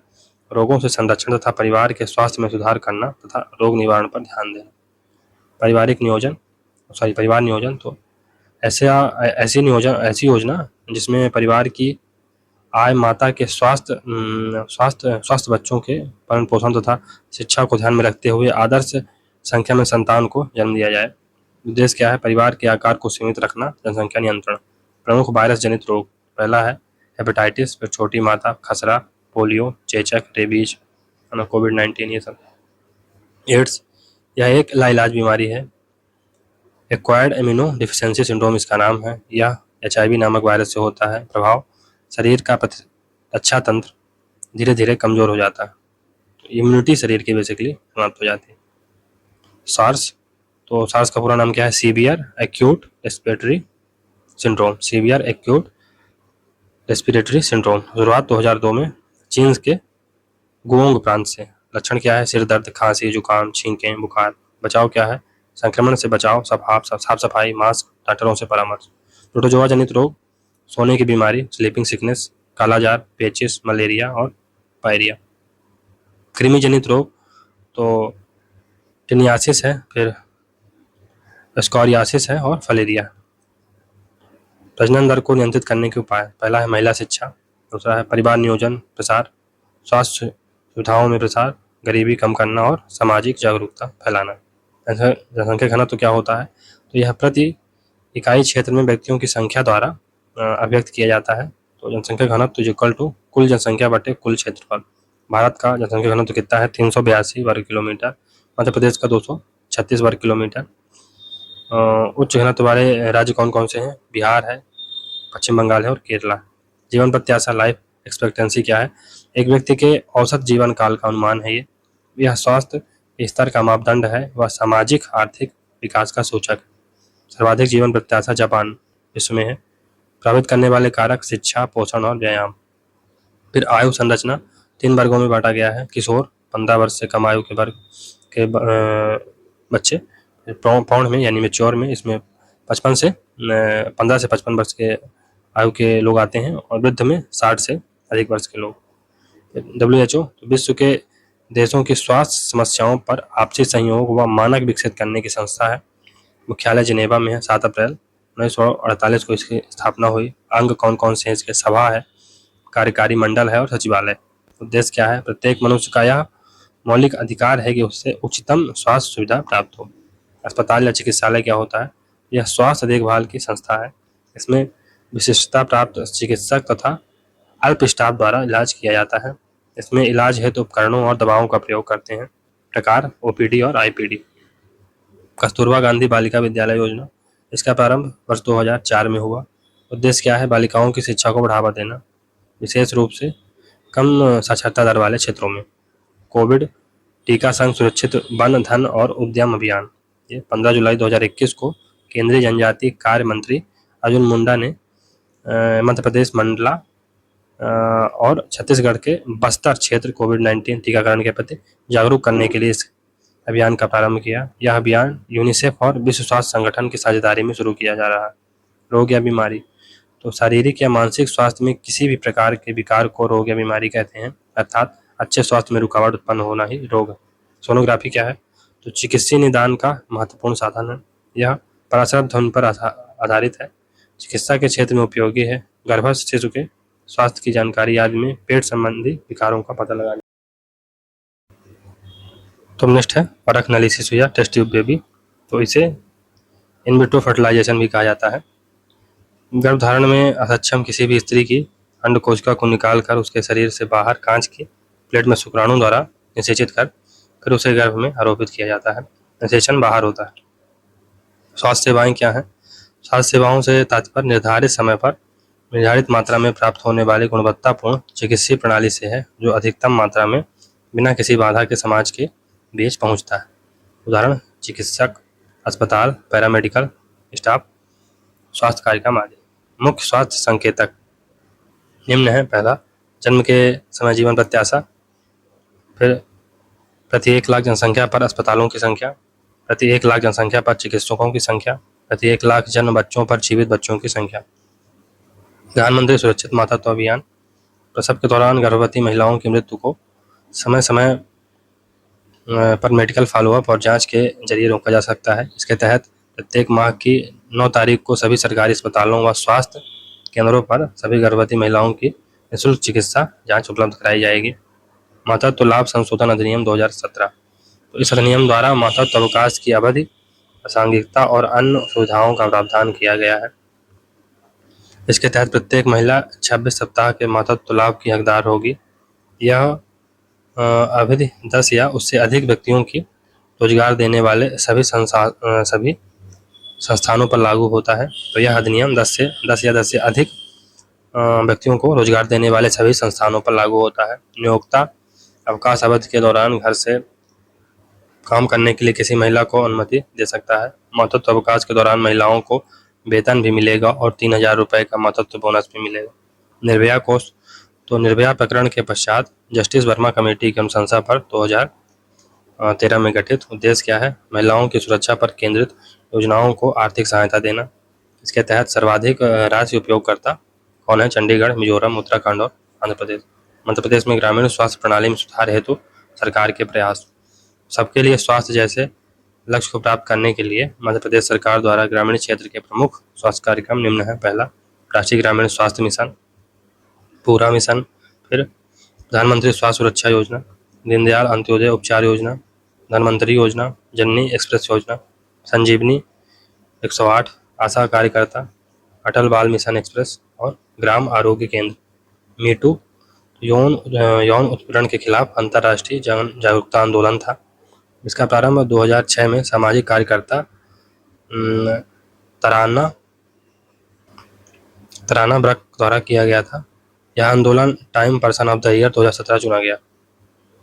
रोगों से संरक्षण तथा परिवार के स्वास्थ्य में सुधार करना तथा रोग निवारण पर ध्यान देना। परिवार नियोजन, तो ऐसी योजना जिसमें परिवार की आय, माता के स्वास्थ्य बच्चों के पालन पोषण तथा शिक्षा को ध्यान में रखते हुए आदर्श संख्या में संतान को जन्म दिया जाए। उद्देश्य क्या है? परिवार के आकार को सीमित रखना, जनसंख्या नियंत्रण। प्रमुख वायरस जनित रोग, पहला है हेपेटाइटिस, फिर छोटी माता, खसरा, पोलियो, चेचक, रेबीज, कोविड-19, ये सब। एड्स, यह एक लाइलाज बीमारी है। एक्वायर्ड इम्यूनो डिफिशियंसी सिंड्रोम इसका नाम है। यह HIV नामक वायरस से होता है। प्रभाव, शरीर का प्रतिरक्षा तंत्र धीरे धीरे कमजोर हो जाता है। इम्यूनिटी शरीर की बेसिकली समाप्त हो जाती है। सार्स, तो सार्स का पूरा नाम क्या है? Severe acute respiratory syndrome. शुरुआत 2002 में चीन के गुओंग प्रांत से। लक्षण क्या है? सिर दर्द, खांसी, जुकाम, छींकें, बुखार। बचाव क्या है? संक्रमण से बचाव, साफ सफाई, मास्क, डॉक्टरों से परामर्श। प्रोटोजोआ जनित रोग, सोने की बीमारी, स्लीपिंग सिकनेस, कालाजार, पेचिस, मलेरिया और पायरिया। कृमि जनित रोग, तो टिनियासिस है, फिर स्कोरियासिस है और फलेरिया। प्रजनन दर को नियंत्रित करने के उपाय, पहला है महिला शिक्षा, दूसरा है परिवार नियोजन प्रसार, स्वास्थ्य सुविधाओं में प्रसार, गरीबी कम करना और सामाजिक जागरूकता फैलाना। जनसंख्या घनत्व तो क्या होता है? तो यह प्रति इकाई क्षेत्र में व्यक्तियों की संख्या द्वारा अभिव्यक्त किया जाता है। तो जनसंख्या घनत्व इक्वल टू कुल जनसंख्या बटे कुल क्षेत्रफल। भारत का जनसंख्या घनत्व कितना है? 382 वर्ग किलोमीटर। मध्य प्रदेश का 236 वर्ग किलोमीटर। उच्च घनत्व वाले राज्य कौन कौन से हैं? बिहार है, पश्चिम बंगाल है और केरला। जीवन प्रत्याशा, लाइफ एक्सपेक्टेंसी क्या है? एक व्यक्ति के औसत जीवन काल का अनुमान है ये। यह स्वास्थ्य स्तर का मापदंड है, वह सामाजिक आर्थिक विकास का सूचक। सर्वाधिक जीवन प्रत्याशा जापान विश्व में है। प्रभावित करने वाले कारक, शिक्षा, पोषण और व्यायाम। फिर आयु संरचना 3 वर्गों में बांटा गया है। किशोर 15 वर्ष से कम आयु के वर्ग के बच्चे, पौंड में यानी मैच्योर में इसमें 15 से 55 वर्ष के आयु के लोग आते हैं और वृद्ध में 60 से अधिक वर्ष के लोग। WHO विश्व के देशों की स्वास्थ्य समस्याओं पर आपसी सहयोग व मानक विकसित करने की संस्था है। मुख्यालय जिनेवा में है। 7 अप्रैल 1948 को इसकी स्थापना हुई। अंग कौन कौन से हैं इसके? सभा है, कार्यकारी मंडल है और सचिवालय। उद्देश्य क्या है? प्रत्येक मनुष्य का यह मौलिक अधिकार है कि उससे उच्चतम स्वास्थ्य सुविधा प्राप्त हो। अस्पताल या चिकित्सालय क्या होता है? यह स्वास्थ्य देखभाल की संस्था है। इसमें विशिष्टता प्राप्त चिकित्सक तथा अल्प स्टाफ द्वारा इलाज किया जाता है। इसमें इलाज हेतु उपकरणों और दवाओं का प्रयोग करते हैं। प्रकार OPD और IPD। कस्तूरबा गांधी बालिका विद्यालय योजना, इसका प्रारंभ वर्ष 2004 में हुआ। उद्देश्य क्या है? बालिकाओं की शिक्षा को बढ़ावा देना, विशेष रूप से कम साक्षरता दर वाले क्षेत्रों में। कोविड टीका संघ सुरक्षित वन धन और उद्यम अभियान, ये 15 जुलाई 2021 को केंद्रीय जनजातीय कार्य मंत्री अर्जुन मुंडा ने मध्य प्रदेश मंडला और छत्तीसगढ़ के बस्तर क्षेत्र कोविड-19 टीकाकरण के प्रति जागरूक करने के लिए इस अभियान का प्रारंभ किया। यह अभियान यूनिसेफ और विश्व स्वास्थ्य संगठन की साझेदारी में शुरू किया जा रहा है। रोग या बीमारी, तो शारीरिक या मानसिक स्वास्थ्य में किसी भी प्रकार के विकार को रोग या बीमारी कहते हैं, अर्थात अच्छे स्वास्थ्य में रुकावट उत्पन्न होना ही रोग है। सोनोग्राफी क्या है? तो चिकित्सीय निदान का महत्वपूर्ण साधन है। यह पराश्रव्य ध्वनि पर आधारित है, चिकित्सा के क्षेत्र में उपयोगी है। गर्भस्थ शिशु के स्वास्थ्य की जानकारी आदि में पेट संबंधी विकारों का पता लगाने। तो नेक्स्ट है परख नली शिशु या टेस्ट ट्यूब बेबी, तो इसे इन विट्रो फर्टिलाइजेशन भी कहा जाता है। गर्भधारण में असक्षम किसी भी स्त्री की अंडकोशिका को निकालकर उसके शरीर से बाहर कांच की प्लेट में शुक्राणु द्वारा निषेचित कर फिर उसे गर्भ में आरोपित किया जाता है। निषेचन बाहर होता है। स्वास्थ्य सेवाएं क्या है? स्वास्थ्य सेवाओं से तात्पर्य निर्धारित समय पर निर्धारित मात्रा में प्राप्त होने वाली गुणवत्तापूर्ण चिकित्सीय प्रणाली से है, जो अधिकतम मात्रा में बिना किसी बाधा के समाज के बीच पहुंचता है। उदाहरण चिकित्सक, अस्पताल, पैरामेडिकल स्टाफ, स्वास्थ्य कार्यक्रम आदि। मुख्य स्वास्थ्य संकेतक निम्न है। पहला, जन्म के समय जीवन प्रत्याशा, फिर प्रति 1 लाख जनसंख्या पर अस्पतालों की संख्या, प्रति 1 लाख जनसंख्या पर चिकित्सकों की संख्या, प्रति 1 लाख जन्म बच्चों पर जीवित बच्चों की संख्या। प्रधानमंत्री सुरक्षित मातृत्व अभियान, प्रसव के दौरान गर्भवती महिलाओं की मृत्यु को समय समय पर मेडिकल फॉलोअप और जांच के जरिए रोका जा सकता है। इसके तहत प्रत्येक माह की 9 तारीख को सभी सरकारी अस्पतालों व स्वास्थ्य केंद्रों पर सभी गर्भवती महिलाओं की निःशुल्क चिकित्सा जांच उपलब्ध कराई जाएगी। मातृत्व लाभ संशोधन अधिनियम 2017, तो इस अधिनियम द्वारा मातृत्व अवकाश की अवधि, प्रासंगिकता और अन्य सुविधाओं का प्रावधान किया गया है। इसके तहत प्रत्येक महिला 26 सप्ताह के मातृत्व लाभ की हकदार होगी। यह अवधि 10 या उससे अधिक व्यक्तियों की रोजगार देने वाले सभी संस्थानों पर लागू होता है। तो यह अधिनियम 10 या 10 से अधिक व्यक्तियों को रोजगार देने वाले सभी संस्थानों पर लागू होता है। नियोक्ता अवकाश अवधि के दौरान घर से काम करने के लिए किसी महिला को अनुमति दे सकता है। मातृत्व अवकाश के दौरान महिलाओं को वेतन भी मिलेगा और 3000 रुपये का मातृत्व बोनस भी मिलेगा। निर्भया कोष, तो निर्भया प्रकरण के पश्चात जस्टिस वर्मा कमेटी की अनुशंसा पर 2013 में गठित। उद्देश्य क्या है? महिलाओं की सुरक्षा पर केंद्रित योजनाओं को आर्थिक सहायता देना। इसके तहत सर्वाधिक राशि उपयोगकर्ता कौन है? चंडीगढ़, मिजोरम, उत्तराखंड और आंध्र प्रदेश। मध्य प्रदेश में ग्रामीण स्वास्थ्य प्रणाली में सुधार हेतु सरकार के प्रयास। सबके लिए स्वास्थ्य जैसे लक्ष्य को प्राप्त करने के लिए मध्य प्रदेश सरकार द्वारा ग्रामीण क्षेत्र के प्रमुख स्वास्थ्य कार्यक्रम निम्न है। पहला, राष्ट्रीय ग्रामीण स्वास्थ्य मिशन, पूरा मिशन, फिर प्रधानमंत्री स्वास्थ्य सुरक्षा योजना, दीनदयाल अंत्योदय उपचार योजना, धनवंतरी योजना, जननी एक्सप्रेस योजना, संजीवनी 108, आशा कार्यकर्ता, अटल बाल मिशन एक्सप्रेस और ग्राम आरोग्य केंद्र। मीटू यौन उत्पीड़न के खिलाफ अंतर्राष्ट्रीय जागरूकता आंदोलन था। इसका प्रारंभ 2006 में सामाजिक कार्यकर्ता तराना ब्रक द्वारा किया गया था। यह आंदोलन time person of the year 2017 चुना गया।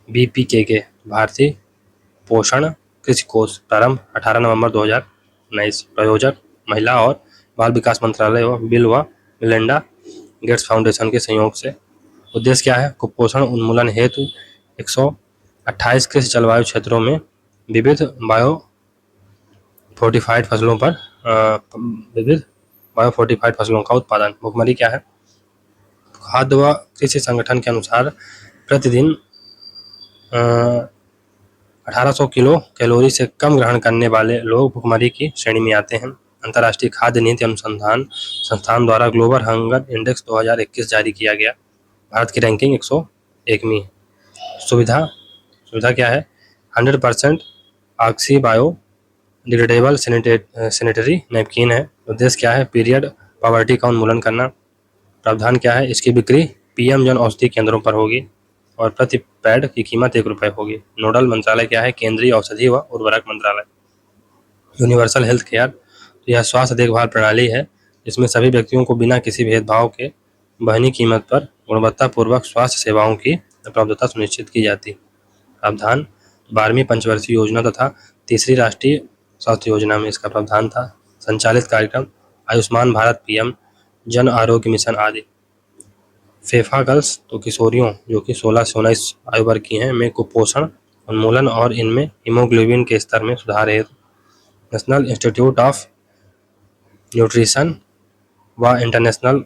BPKK भारतीय पोषण कृषि कोष, प्रारंभ 18 नवंबर 2019। प्रयोजक महिला और बाल विकास मंत्रालय व बिल व मिलिंडा गेट्स फाउंडेशन के संयोग से। उद्देश्य क्या है? कुपोषण उन्मूलन हेतु 128 कृषि जलवायु क्षेत्रों में विविध बायो फोर्टिफाइड फसलों पर विविध बायोफोर्टिफाइड फसलों का उत्पादन। भुखमरी क्या है? खाद्य व कृषि संगठन के अनुसार प्रतिदिन 1800 किलो कैलोरी से कम ग्रहण करने वाले लोग भुखमरी की श्रेणी में आते हैं। अंतर्राष्ट्रीय खाद्य नीति अनुसंधान संस्थान द्वारा ग्लोबल हंगर इंडेक्स 2021 जारी किया गया। भारत की रैंकिंग 101वीं है। सुविधा क्या है? 100% oxy bio degradable sanitary napkin है। उद्देश्य क्या है? पीरियड पॉवर्टी का उन्मूलन करना। प्रावधान क्या है? इसकी बिक्री पीएम जन औषधि केंद्रों पर होगी और प्रति पैड की कीमत ₹1 होगी। नोडल मंत्रालय क्या है? केंद्रीय औषधि व उर्वरक मंत्रालय। यूनिवर्सल हेल्थ केयर, तो यह स्वास्थ्य देखभाल प्रणाली है जिसमें सभी व्यक्तियों को बिना किसी भेदभाव के बहनी कीमत पर गुणवत्तापूर्वक स्वास्थ्य सेवाओं की उपलब्धता सुनिश्चित की जाती। प्रावधान 12वीं पंचवर्षीय योजना तथा तीसरी राष्ट्रीय स्वास्थ्य योजना में इसका प्रावधान था। संचालित कार्यक्रम आयुष्मान भारत, पीएम जन आरोग्य मिशन आदि। फेफा गर्ल्स, तो किशोरियों जो कि 16 से 19 आयु वर्ग की हैं, में कुपोषण उन्मूलन और इनमें हीमोग्लोबिन के स्तर में सुधार हेतु नेशनल इंस्टीट्यूट ऑफ न्यूट्रिशन व international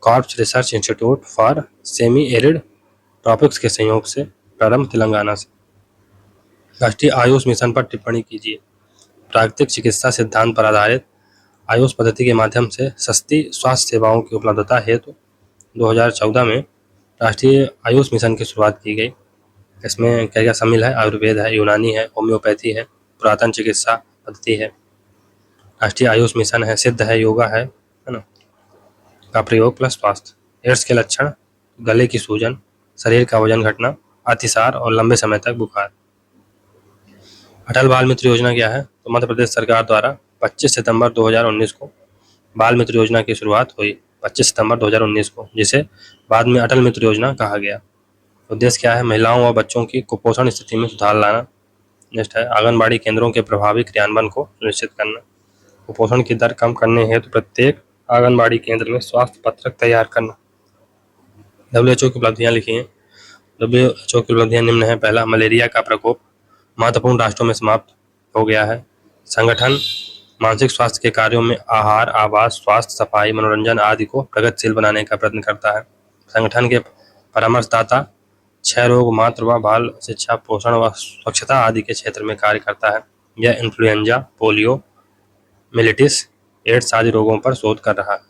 corps research institute for semi arid tropics के सहयोग से प्रारंभ तेलंगाना से। राष्ट्रीय आयुष मिशन पर टिप्पणी कीजिए। प्राकृतिक चिकित्सा सिद्धांत पर आधारित आयुष पद्धति के माध्यम से सस्ती स्वास्थ्य सेवाओं की उपलब्धता हेतु 2014 में राष्ट्रीय आयुष मिशन की शुरुआत की गई। इसमें क्या क्या शामिल है? आयुर्वेद है, यूनानी है, होम्योपैथी है, पुरातन चिकित्सा पद्धति है। राष्ट्रीय आयुष मिशन है, सिद्ध है, योगा है ना, का प्रयोग प्लस स्वास्थ्य। एड्स के लक्षण: गले की सूजन, शरीर का वजन घटना, अतिसार और लंबे समय तक बुखार। अटल बाल मित्र योजना क्या है? तो मध्य प्रदेश सरकार द्वारा 25 सितंबर 2019 को बाल मित्र योजना की शुरुआत हुई, 25 सितंबर 2019 को, जिसे बाद में अटल मित्र योजना कहा गया। उद्देश्य क्या है? महिलाओं व बच्चों की कुपोषण स्थिति में सुधार लाना। नेक्स्ट है आंगनबाड़ी केंद्रों के प्रभावी क्रियान्वयन को सुनिश्चित करना। कुपोषण की दर कम करने हेतु प्रत्येक आंगनबाड़ी केंद्र में स्वास्थ्य पत्रक तैयार करना। WHO की उपलब्धियां लिखी हैं। WHO की उपलब्धियां निम्न है। पहला, मलेरिया का प्रकोप महत्वपूर्ण राष्ट्रों में समाप्त हो गया है। संगठन मानसिक स्वास्थ्य के कार्यों में आहार, आवास, स्वास्थ्य, सफाई, मनोरंजन आदि को प्रगतिशील बनाने का प्रयत्न करता है। संगठन के परामर्शदाता क्षय रोग, मातृ व बाल शिक्षा, पोषण व स्वच्छता आदि के क्षेत्र में कार्य करता है। यह इन्फ्लुएंजा, पोलियो, मिलिटिस, एड्स आदि रोगों पर शोध कर रहा है।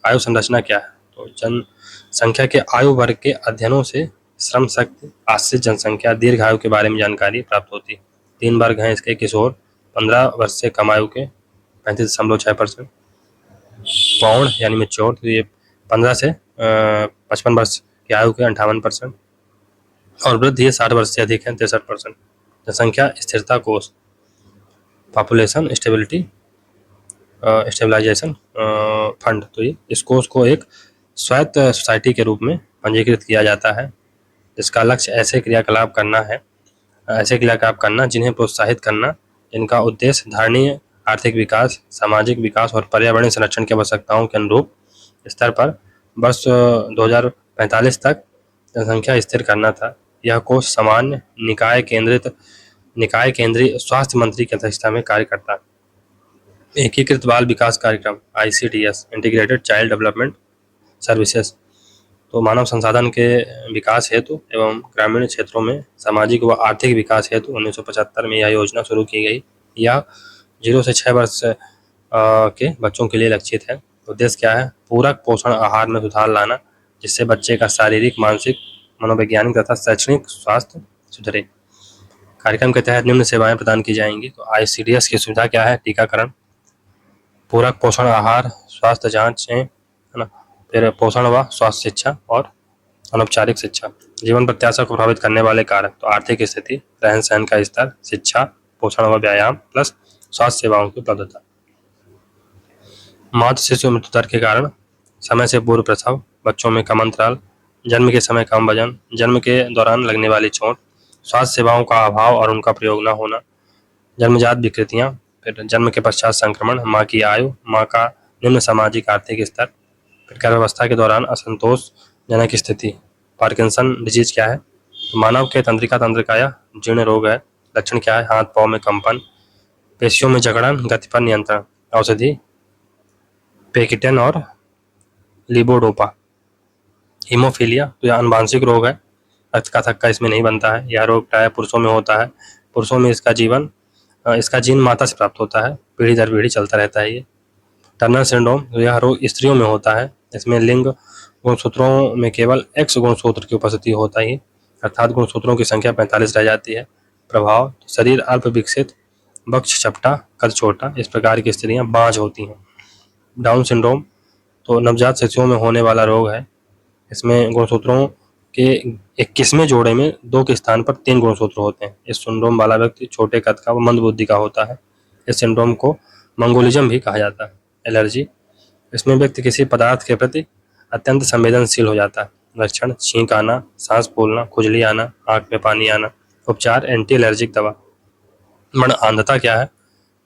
आयु संरचना क्या है? तो जनसंख्या के आयु वर्ग के अध्ययनों से श्रम शक्ति, आश्रित जनसंख्या, दीर्घायु के बारे में जानकारी प्राप्त होती है। 3 वर्ग हैं इसके: किशोर 15 वर्ष से कम आयु के 35.6%, पौण यानी मेच्योर, तो ये 15 से 55 वर्ष की आयु के 58%, और वृद्ध ये 60 वर्ष से अधिक है 63%। जनसंख्या स्थिरता कोष, पॉपुलेशन स्टेबलाइजेशन फंड, तो ये इस कोष को एक स्वायत्त सोसाइटी के रूप में पंजीकृत किया जाता है, जिसका लक्ष्य ऐसे क्रियाकलाप करना जिन्हें प्रोत्साहित करना, जिनका उद्देश्य धारणीय आर्थिक विकास, सामाजिक विकास और पर्यावरणीय संरक्षण की आवश्यकताओं के अनुरूप स्तर पर वर्ष 2045 तक जनसंख्या स्थिर करना था। यह कोष सामान्य निकाय केंद्रीय स्वास्थ्य मंत्री की अध्यक्षता में कार्य करता है। एकीकृत बाल विकास कार्यक्रम ICDS, integrated child development services, तो मानव संसाधन के विकास हेतु एवं ग्रामीण क्षेत्रों में सामाजिक व आर्थिक विकास हेतु 1975 में यह योजना शुरू की गई। यह 0 से 6 वर्ष के बच्चों के लिए लक्षित है। उद्देश्य क्या है? पूरक पोषण आहार में सुधार लाना, जिससे बच्चे का शारीरिक, मानसिक, मनोवैज्ञानिक तथा शैक्षणिक स्वास्थ्य सुधरे। कार्यक्रम के तहत निम्न सेवाएं प्रदान की जाएंगी। तो ICDS की सुविधा क्या है? टीकाकरण, पूरक पोषण आहार, स्वास्थ्य जांचें, है ना, फिर पोषण व स्वास्थ्य शिक्षा और अनौपचारिक शिक्षा। जीवन प्रत्याशा को प्रभावित करने वाले कारक, तो आर्थिक स्थिति, रहन सहन का स्तर, शिक्षा, पोषण व व्यायाम प्लस स्वास्थ्य सेवाओं की उपलब्धता। मातृ शिशु मृत्यु दर के कारण समय से पूर्व प्रसव, बच्चों में कम अंतराल, जन्म के समय कम वजन, जन्म के दौरान लगने वाली चोट, स्वास्थ्य सेवाओं का अभाव और उनका प्रयोग न होना, जन्मजात विकृतियां, फिर जन्म के पश्चात संक्रमण, माँ की आयु, माँ का निम्न सामाजिक आर्थिक स्तर, फिर गर्भावस्था के दौरान असंतोषजनक स्थिति। पार्किंसन डिजीज क्या है? तो मानव के तंत्रिका तंत्र का यह जीर्ण रोग है। लक्षण क्या है? हाथ पाँव में कंपन, पेशियों में जकड़न, गति पर नियंत्रण। औषधि पेकिटेन और लिबोडोपा। हीमोफीलिया तो यह आनुवांशिक रोग है, रक्त का थक्का इसमें नहीं बनता है। यह रोग प्रायः पुरुषों में होता है। पुरुषों में इसका जीन माता से प्राप्त होता है, पीढ़ी दर पीढ़ी चलता रहता है ये। टर्नर सिंड्रोम तो यह रोग स्त्रियों में होता है। इसमें लिंग गुणसूत्रों में केवल एक्स गुणसूत्र की उपस्थिति होता है, अर्थात गुणसूत्रों की संख्या 45 रह जाती है। प्रभाव शरीर अल्प विकसित, वक्ष चपटा, कद छोटा, इस प्रकार की स्त्रियां बांझ होती हैं। डाउन सिंड्रोम तो नवजात शिशुओं में होने वाला रोग है। इसमें गुणसूत्रों के 21वें जोड़े में 2 के स्थान पर 3 गुणसूत्र होते हैं। इस सिंड्रोम वाला व्यक्ति छोटे कद का व मंद बुद्धि का होता है। इस सिंड्रोम को मंगोलिज्म भी कहा जाता है। एलर्जी इसमें व्यक्ति किसी पदार्थ के प्रति अत्यंत संवेदनशील हो जाता है। लक्षण छींक आना, सांस फूलना, खुजली आना, आंख में पानी आना। उपचार एंटी एलर्जिक दवा। वर्ण अंधता क्या है?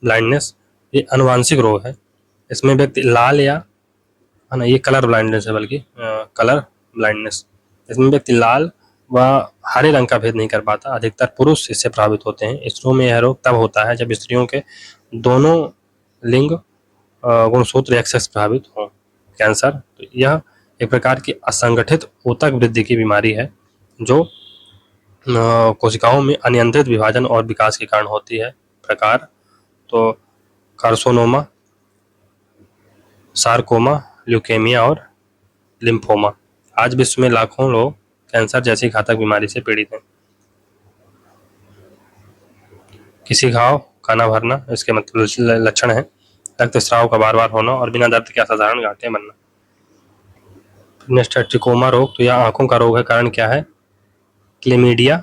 ब्लाइंडनेस ये आनुवांशिक रोग है। इसमें व्यक्ति लाल या ये कलर ब्लाइंडनेस है, बल्कि कलर ब्लाइंडनेस। इसमें व्यक्ति लाल व हरे रंग का भेद नहीं कर पाता। अधिकतर पुरुष इससे प्रभावित होते हैं। स्त्रियों में यह रोग तब होता है जब स्त्रियों के दोनों लिंग गुणसूत्र एक से प्रभावित हों। कैंसर तो यह एक प्रकार की असंगठित ऊतक वृद्धि की बीमारी है जो कोशिकाओं में अनियंत्रित विभाजन और विकास के कारण होती है। प्रकार तो कार्सिनोमा, सार्कोमा, ल्यूकेमिया और लिम्फोमा। आज विश्व में लाखों लोग कैंसर जैसी घातक बीमारी से पीड़ित हैं। किसी घाव का न भरना इसके मतलब लक्षण है। रक्तस्राव का बार बार होना और बिना दर्द के असाधारण गांठें बनना। नेक्स्ट है ट्रिकोमा रोग, तो यह आंखों का रोग है। कारण क्या है? क्लेमिडिया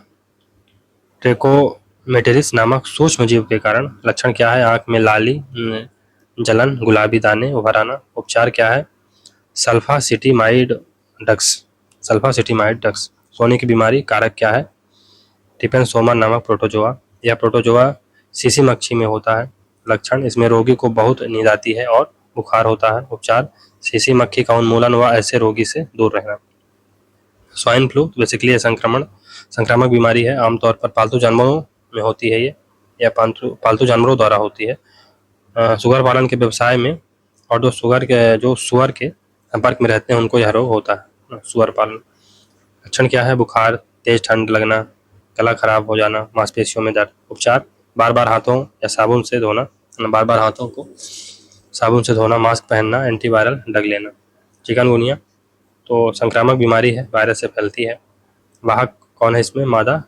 ट्रेकोमेटेरिस नामक सूक्ष्म जीव के कारण। लक्षण क्या है? आंख में लाली, जलन, गुलाबी दाने उभर आना। उपचार क्या है? सल्फासिटिमाइड डक्स। सोने की बीमारी। कारक क्या है? टिपेनसोमा नामक प्रोटोजोआ। यह प्रोटोजोआ सीसी मक्खी में होता है। लक्षण इसमें रोगी को बहुत नींद आती है और बुखार होता है। उपचार सीसी मक्खी का उन्मूलन व ऐसे रोगी से दूर रहना। स्वाइन फ्लू बेसिकली संक्रामक बीमारी है। आमतौर पर पालतू जानवरों में होती है ये, या पालतू जानवरों द्वारा होती है। सुअर पालन के व्यवसाय में और जो सुअर के संपर्क में रहते हैं उनको यह रोग होता है। सुअर पालन। लक्षण क्या है? बुखार, तेज ठंड लगना, गला खराब हो जाना, मांसपेशियों में दर्द। उपचार बार बार हाथों को साबुन से धोना, मास्क पहनना, एंटीवायरल ड्रग लेना। चिकनगुनिया तो संक्रामक बीमारी है, वायरस से फैलती है। वाहक कौन है इसमें? मादा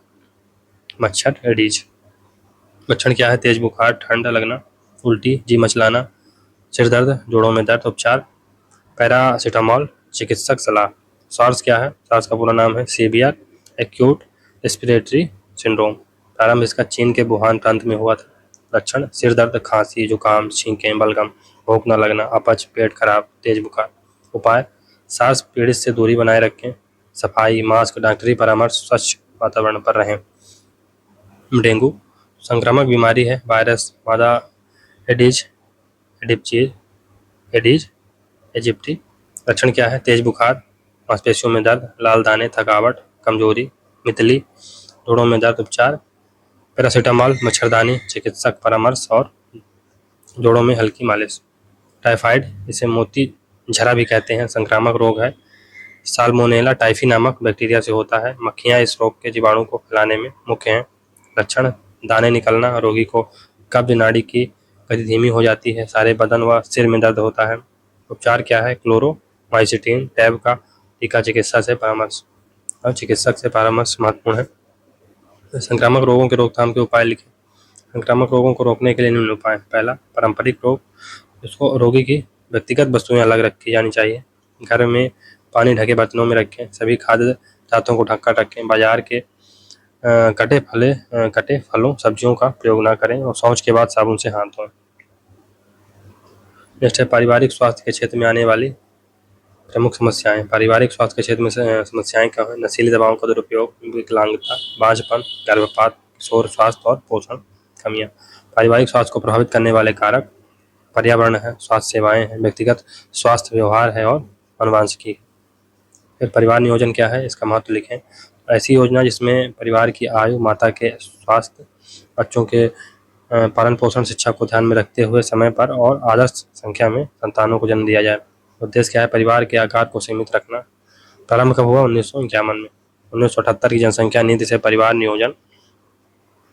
मच्छर एडीज। लक्षण क्या है? तेज बुखार, ठंड लगना, उल्टी, जी मचलाना, सिर दर्द, जोड़ों में दर्द। उपचार पैरासिटामोल, चिकित्सक सलाह। सार्स क्या है? सार्स का पूरा नाम है सीवियर एक्यूट रेस्पिरेटरी सिंड्रोम। प्रारंभ इसका चीन के वुहान प्रांत में हुआ था। लक्षण सिर दर्द, खांसी, जुकाम, छींकें, बलगम, भूख न लगना, अपच, पेट खराब, तेज बुखार। उपाय सार्स पीड़ित से दूरी बनाए रखें, सफाई, मास्क, डॉक्टरी परामर्श, स्वच्छ वातावरण पर रहें। डेंगू संक्रामक बीमारी है, वायरस, मादा एडीज इजिप्टी। लक्षण क्या है? तेज बुखार, मांसपेशियों में दर्द, लाल दाने, थकावट, कमजोरी, मितली, जोड़ों में दर्द। उपचार पैरासिटामोल, मच्छरदानी, चिकित्सक परामर्श और जोड़ों में हल्की मालिश। टाइफाइड इसे मोती झरा भी कहते हैं, संक्रामक रोग है। साल्मोनेला टाइफी नामक बैक्टीरिया से होता है। मक्खियां इस रोग के जीवाणु को फैलाने में मुख्य हैं। लक्षण दाने निकलना, रोगी को कब्ज, नाड़ी की गति धीमी हो जाती है, सारे बदन व सिर में दर्द होता है। उपचार क्या है? क्लोरोमाइसिटिन टैब का टीका, चिकित्सक से परामर्श महत्वपूर्ण है। संक्रामक रोगों के रोकथाम के उपाय लिखें। संक्रामक रोगों को रोकने के लिए निम्न उपाय। पहला, पारंपरिक रोग, इसको रोगी की व्यक्तिगत वस्तुएं अलग रखी जानी चाहिए। घर में पानी ढके बर्तनों में रखें, सभी खाद्य पदार्थों को ढककर रखें। बाजार के कटे फलों सब्जियों का प्रयोग न करें और शौच के बाद साबुन से हाथ धोएं। नेक्स्ट है पारिवारिक स्वास्थ्य के क्षेत्र में आने वाली प्रमुख समस्याएं। पारिवारिक स्वास्थ्य के क्षेत्र में समस्याएं क्या है? नशीली दवाओं का दुरुपयोग, विकलांगता, बांझपन, गर्भपात, किशोर स्वास्थ्य और पोषण कमियां। पारिवारिक स्वास्थ्य को प्रभावित करने वाले कारक पर्यावरण है, स्वास्थ्य सेवाएं हैं, व्यक्तिगत स्वास्थ्य व्यवहार है और आनुवंशिकी है। फिर परिवार नियोजन क्या है? इसका महत्व लिखें। ऐसी योजना जिसमें परिवार की आयु, माता के स्वास्थ्य, बच्चों के पालन पोषण शिक्षा को ध्यान में रखते हुए समय पर और आदर्श संख्या में संतानों को जन्म दिया जाए। उद्देश्य क्या है? परिवार के आकार को सीमित रखना। प्रारंभ कब हुआ? 1951 में। 1978 की जनसंख्या नीति से परिवार नियोजन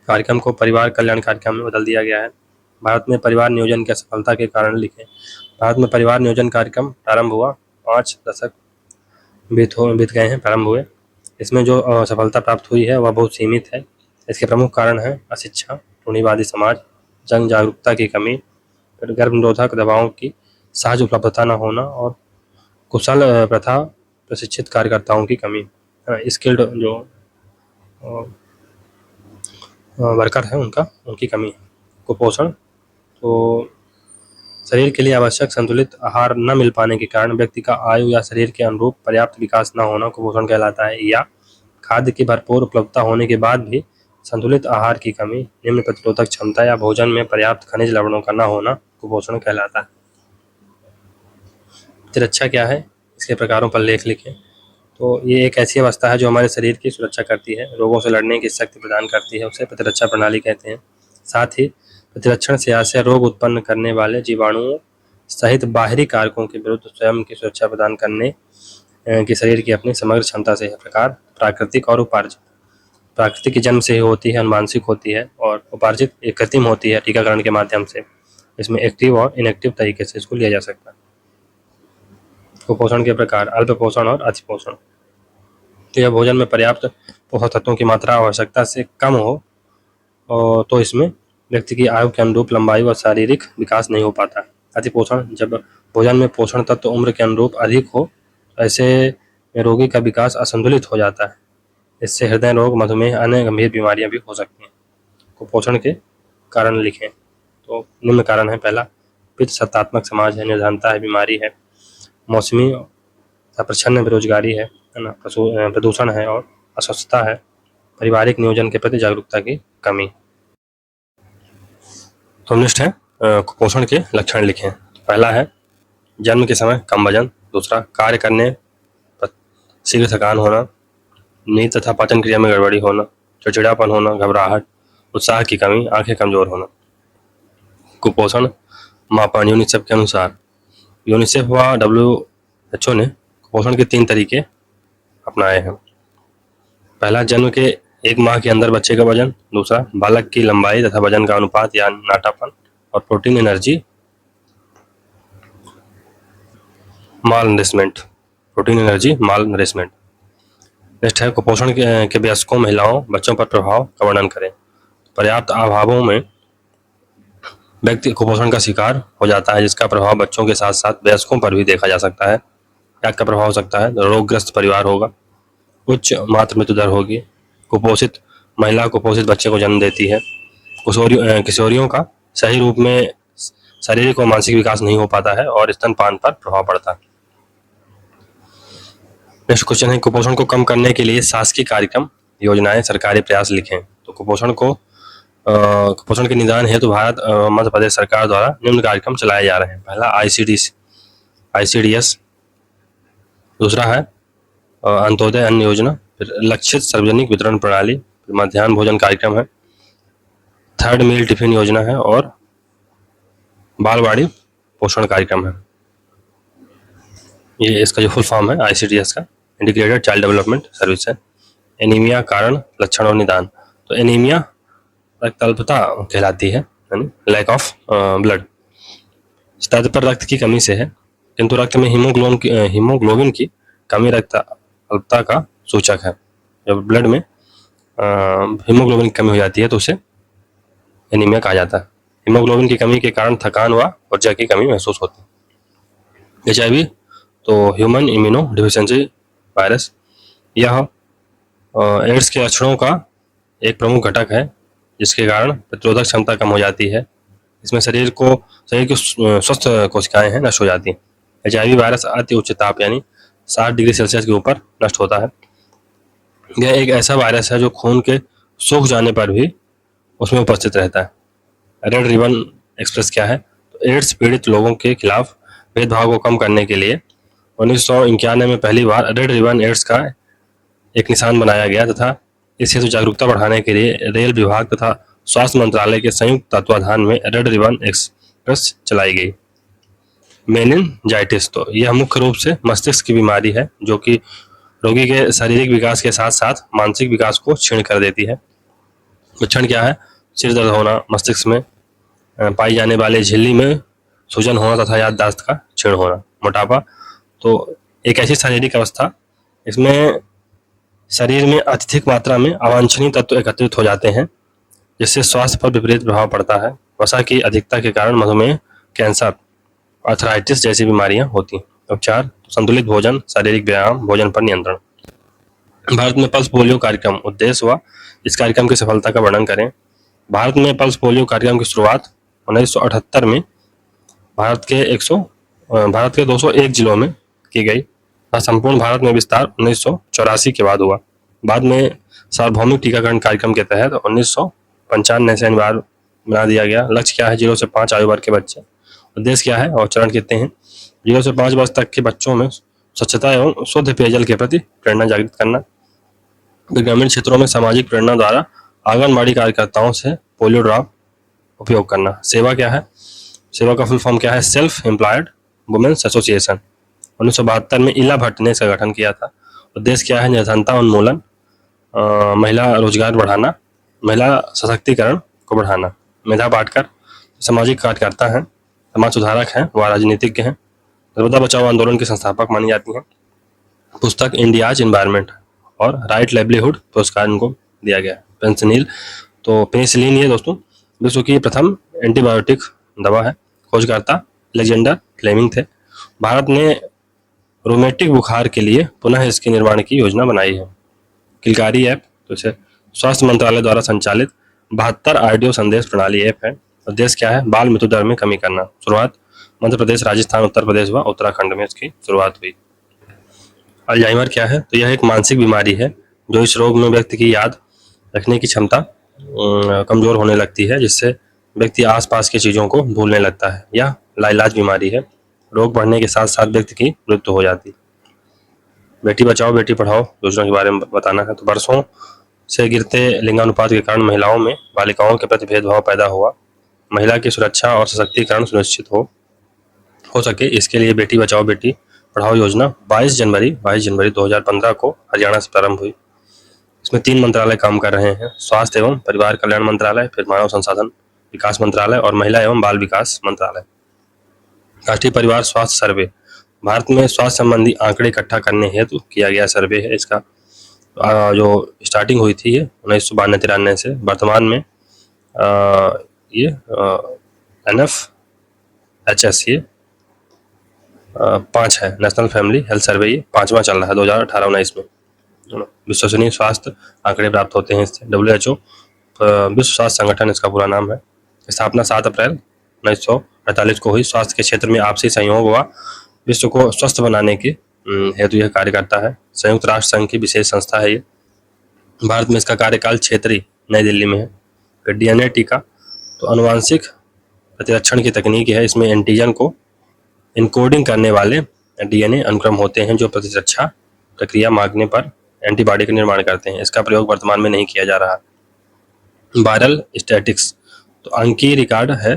कार्यक्रम को परिवार कल्याण कार्यक्रम में बदल दिया गया है। भारत में परिवार नियोजन की असफलता के कारण लिखें। भारत में परिवार नियोजन कार्यक्रम प्रारंभ हुआ, 5 दशक बीत गए हैं प्रारंभ हुए। इसमें जो सफलता प्राप्त हुई है वह बहुत सीमित है। इसके प्रमुख कारण हैं अशिक्षा, रूढ़िवादी समाज, जन जागरूकता की कमी, गर्भ निरोधक दवाओं की सहज उपलब्धता न होना और कुशल प्रथा प्रशिक्षित कार्यकर्ताओं की कमी। स्किल्ड जो वर्कर है उनकी कमी है। कुपोषण तो शरीर के लिए आवश्यक संतुलित आहार न मिल पाने के कारण व्यक्ति का आयु या शरीर के अनुरूप पर्याप्त विकास न होना कुपोषण कहलाता है, या खाद्य की भरपूर उपलब्धता होने के बाद भी संतुलित आहार की कमी, निम्न प्रतिरोधक क्षमता या भोजन में पर्याप्त खनिज लवणों का न होना कुपोषण कहलाता है। प्रतिरक्षा क्या है? इसके प्रकारों पर लेख लिखें। तो ये एक ऐसी अवस्था है जो हमारे शरीर की सुरक्षा करती है, रोगों से लड़ने की शक्ति प्रदान करती है, उसे प्रतिरक्षा प्रणाली कहते हैं। साथ ही प्रतिरक्षण से आशय रोग उत्पन्न करने वाले जीवाणुओं सहित बाहरी कारकों के विरुद्ध स्वयं की सुरक्षा प्रदान करने की शरीर की अपनी समग्र क्षमता से है। प्रकार प्राकृतिक और उपार्जित। प्राकृतिक की जन्म से ही होती है, अनुवांशिक होती है, और उपार्जित एक कृत्रिम होती है टीकाकरण के माध्यम से। इसमें एक्टिव और इनएक्टिव तरीके से इसको लिया जा सकता है। कुपोषण के प्रकार अल्प पोषण और अति पोषण। तो यह भोजन में पर्याप्त पोषक तत्वों की मात्रा आवश्यकता से कम हो तो इसमें व्यक्ति की आयु के अनुरूप लंबाई व शारीरिक विकास नहीं हो पाता। अति पोषण, जब भोजन में पोषण तत्व उम्र के अनुरूप अधिक हो, ऐसे में रोगी का विकास असंतुलित हो जाता है। इससे हृदय रोग, मधुमेह, अन्य गंभीर बीमारियां भी हो सकती हैं। कुपोषण के कारण लिखें। तो निम्न कारण है। पहला, पित्त सत्तात्मक समाज है, निर्धनता है, बीमारी है, मौसमी प्रच्छन्न बेरोजगारी है ना, प्रदूषण है और अस्वस्थता है, पारिवारिक नियोजन के प्रति जागरूकता की कमी। तो नेक्स्ट है कुपोषण के लक्षण लिखें। पहला है जन्म के समय कम वजन। दूसरा, कार्य करने पर शीघ्र थकान होना, नींद तथा पाचन क्रिया में गड़बड़ी होना, चिड़चिड़ापन होना, घबराहट, उत्साह की कमी, आंखें कमजोर होना। कुपोषण मापन यूनिसेफ के अनुसार, यूनिसेफ व WHO ने कुपोषण के 3 तरीके अपनाए हैं। पहला, जन्म के 1 माह के अंदर बच्चे का वजन। दूसरा, बालक की लंबाई तथा वजन का अनुपात या नाटापन। और प्रोटीन एनर्जी माल नरिशमेंट। प्रोटीन एनर्जी माल नरिशमेंट। नेक्स्ट है कुपोषण के वयस्कों, महिलाओं, बच्चों पर प्रभाव का वर्णन करें। पर्याप्त अभावों में व्यक्ति कुपोषण का शिकार हो जाता है, जिसका प्रभाव बच्चों के साथ साथ वयस्कों पर भी देखा जा सकता है। क्या प्रभाव हो सकता है? रोगग्रस्त परिवार होगा, उच्च मातृ मृत्यु दर होगी, कुपोषित महिला कुपोषित बच्चे को जन्म देती है, किशोरियों का सही रूप में शारीरिक और मानसिक विकास नहीं हो पाता है और स्तनपान पर प्रभाव पड़ता है। नेक्स्ट क्वेश्चन है कुपोषण को कम करने के लिए शासकीय कार्यक्रम, योजनाएं, सरकारी प्रयास लिखें। तो कुपोषण के निदान हेतु भारत मध्य प्रदेश सरकार द्वारा निम्न कार्यक्रम चलाए जा रहे हैं। पहला, ICDS। दूसरा है अंत्योदय अन्न योजना। फिर लक्षित सार्वजनिक वितरण प्रणाली। फिर मध्याह्न भोजन कार्यक्रम है। थर्ड मील टिफिन योजना है और बालवाड़ी पोषण कार्यक्रम है। ये इसका जो फुल फॉर्म है ICDS का, इंटीग्रेटेड चाइल्ड डेवलपमेंट सर्विस है। एनीमिया कारण, लक्षण और निदान। तो एनीमिया रक्त अल्पता कहलाती है, लैक ऑफ ब्लड। स्तन पर रक्त की कमी से है, किंतु रक्त में हीमोग्लोबिन की कमी रक्त अल्पता का सूचक है। जब ब्लड में हीमोग्लोबिन की कमी हो जाती है तो उसे एनीमिया कहा जाता है। हीमोग्लोबिन की कमी के कारण थकान व ऊर्जा की कमी महसूस होती है। HIV तो ह्यूमन इम्यूनो डिफिशियंसी वायरस, यह एड्स के लक्षणों का एक प्रमुख घटक है, जिसके कारण प्रतिरोधक क्षमता कम हो जाती है। इसमें शरीर की स्वस्थ कोशिकाएं हैं नष्ट हो जाती हैं। HIV वायरस अति उच्च ताप यानी 60 डिग्री सेल्सियस के ऊपर नष्ट होता है। यह एक ऐसा वायरस है जो खून के सूख जाने पर भी उसमें उपस्थित रहता है। रेड रिबन एक्सप्रेस क्या है? तो एड्स पीड़ित लोगों के खिलाफ भेदभाव को कम करने के लिए 1991 में पहली बार रेड रिबन एड्स का एक निशान बनाया गया तथा इस हेतु जागरूकता बढ़ाने के लिए रेल विभाग तथा स्वास्थ्य मंत्रालय के संयुक्त तत्वाधान में रेड रिबन एक्सप्रेस चलाई गई। मेनिनजाइटिस, तो यह मुख्य रूप से मस्तिष्क की बीमारी है जो कि रोगी के शारीरिक विकास के साथ साथ मानसिक विकास को क्षीण कर देती है। लक्षण क्या है? सिर दर्द होना, मस्तिष्क में पाई जाने वाले झिल्ली में सूजन होना तथा याददाश्त का क्षीण होना। मोटापा, तो एक ऐसी शारीरिक अवस्था इसमें शरीर में अत्यधिक मात्रा में अवांछनीय तत्व एकत्रित हो जाते हैं जिससे स्वास्थ्य पर विपरीत प्रभाव पड़ता है। वसा की अधिकता के कारण मधुमेह, कैंसर, आर्थराइटिस जैसी बीमारियां होती हैं। उपचार, संतुलित भोजन, शारीरिक व्यायाम, भोजन पर नियंत्रण। भारत में पल्स पोलियो कार्यक्रम उद्देश्य हुआ। इस कार्यक्रम की सफलता का वर्णन करें। भारत में पल्स पोलियो कार्यक्रम की शुरुआत 1978 में भारत के 201 जिलों में की गई। संपूर्ण भारत में विस्तार 1984 के बाद हुआ। बाद में सार्वभौमिक टीकाकरण कार्यक्रम के तहत 1995 से अनिवार्य बना दिया गया। लक्ष्य क्या है? 0 से 5 आयु वर्ग के बच्चे। उद्देश्य क्या है और चरण कितने हैं? 0 से 5 वर्ष तक के बच्चों में स्वच्छता एवं शुद्ध पेयजल के प्रति प्रेरणा जागृत करना। ग्रामीण क्षेत्रों में सामाजिक प्रेरणा द्वारा आंगनबाड़ी कार्यकर्ताओं से पोलियो ड्रॉप उपयोग करना। सेवा क्या है? सेवा का फुल फॉर्म क्या है? Self employed women's association. 1972 में इला भट्ट ने इसका गठन किया था। उद्देश्य क्या है? निर्धनता उन्मूलन, महिला रोजगार बढ़ाना, महिला सशक्तिकरण को बढ़ाना। मेधा पाटकर सामाजिक कार्यकर्ता हैं, समाज सुधारक हैं, वह राजनीतिज्ञ हैं, नर्मदा बचाओ आंदोलन के संस्थापक मानी जाती हैं। पुस्तक इंडियाज एनवायरनमेंट और राइट लाइवलीहुड पुरस्कार इनको दिया गया। पेनिसिलिन, तो पेनिसिलिन ये दोस्तों विश्व की प्रथम एंटीबायोटिक दवा है। खोजकर्ता अलेक्जेंडर फ्लेमिंग थे। भारत ने रोमेटिक बुखार के लिए पुनः इसके निर्माण की योजना बनाई है। किलकारी ऐप, तो इसे स्वास्थ्य मंत्रालय द्वारा संचालित 72 ऑडियो संदेश प्रणाली ऐप है। उद्देश्य क्या है? बाल मृत्यु दर में कमी करना। शुरुआत मध्य प्रदेश, राजस्थान, उत्तर प्रदेश व उत्तराखंड में इसकी शुरुआत हुई। अल्जाइमर क्या है? तो यह एक मानसिक बीमारी है जो इस रोग में व्यक्ति की याद रखने की क्षमता कमजोर होने लगती है जिससे व्यक्ति आसपास की चीजों को भूलने लगता है। यह लाइलाज बीमारी है। रोग बढ़ने के साथ साथ व्यक्ति की मृत्यु हो जाती है। बेटी बचाओ बेटी पढ़ाओ योजना के बारे में बताना है। तो वर्षों से गिरते लिंगानुपात के कारण महिलाओं में बालिकाओं के प्रति भेदभाव पैदा हुआ। महिला की सुरक्षा और सशक्तिकरण सुनिश्चित हो सके इसके लिए बेटी बचाओ बेटी पढ़ाओ योजना 22 जनवरी 2015 को हरियाणा से प्रारंभ हुई। इसमें 3 मंत्रालय काम कर रहे हैं। स्वास्थ्य एवं परिवार कल्याण मंत्रालय, फिर मानव संसाधन विकास मंत्रालय और महिला एवं बाल विकास मंत्रालय। राष्ट्रीय परिवार स्वास्थ्य सर्वे भारत में स्वास्थ्य संबंधी आंकड़े इकट्ठा करने हेतु किया गया सर्वे है। इसका जो स्टार्टिंग हुई थी ये 1992-93 से। वर्तमान में ये NFHS ये 5 है, नेशनल फैमिली हेल्थ सर्वे, ये 5वां चल रहा है 2018-19 में। विश्वसनीय स्वास्थ्य आंकड़े प्राप्त होते हैं इससे। WHO विश्व स्वास्थ्य संगठन इसका पूरा नाम है। स्थापना 7 अप्रैल 1948 को हुई। स्वास्थ्य के क्षेत्र में आपसी सहयोग व विश्व को स्वस्थ बनाने के हेतु यह कार्य करता है। संयुक्त राष्ट्र संघ की विशेष संस्था है ये। भारत में इसका कार्यकाल क्षेत्रीय नई दिल्ली में है। फिर DNA टीका, तो अनुवांशिक प्रतिरक्षण की तकनीक है। इसमें एंटीजन को इनकोडिंग करने वाले DNA अनुक्रम होते हैं जो प्रतिरक्षा प्रक्रिया मांगने पर एंटीबॉडी का निर्माण करते हैं। इसका प्रयोग वर्तमान में नहीं किया जा रहा। वायरल स्टैटिक्स, तो अंकीय रिकॉर्ड है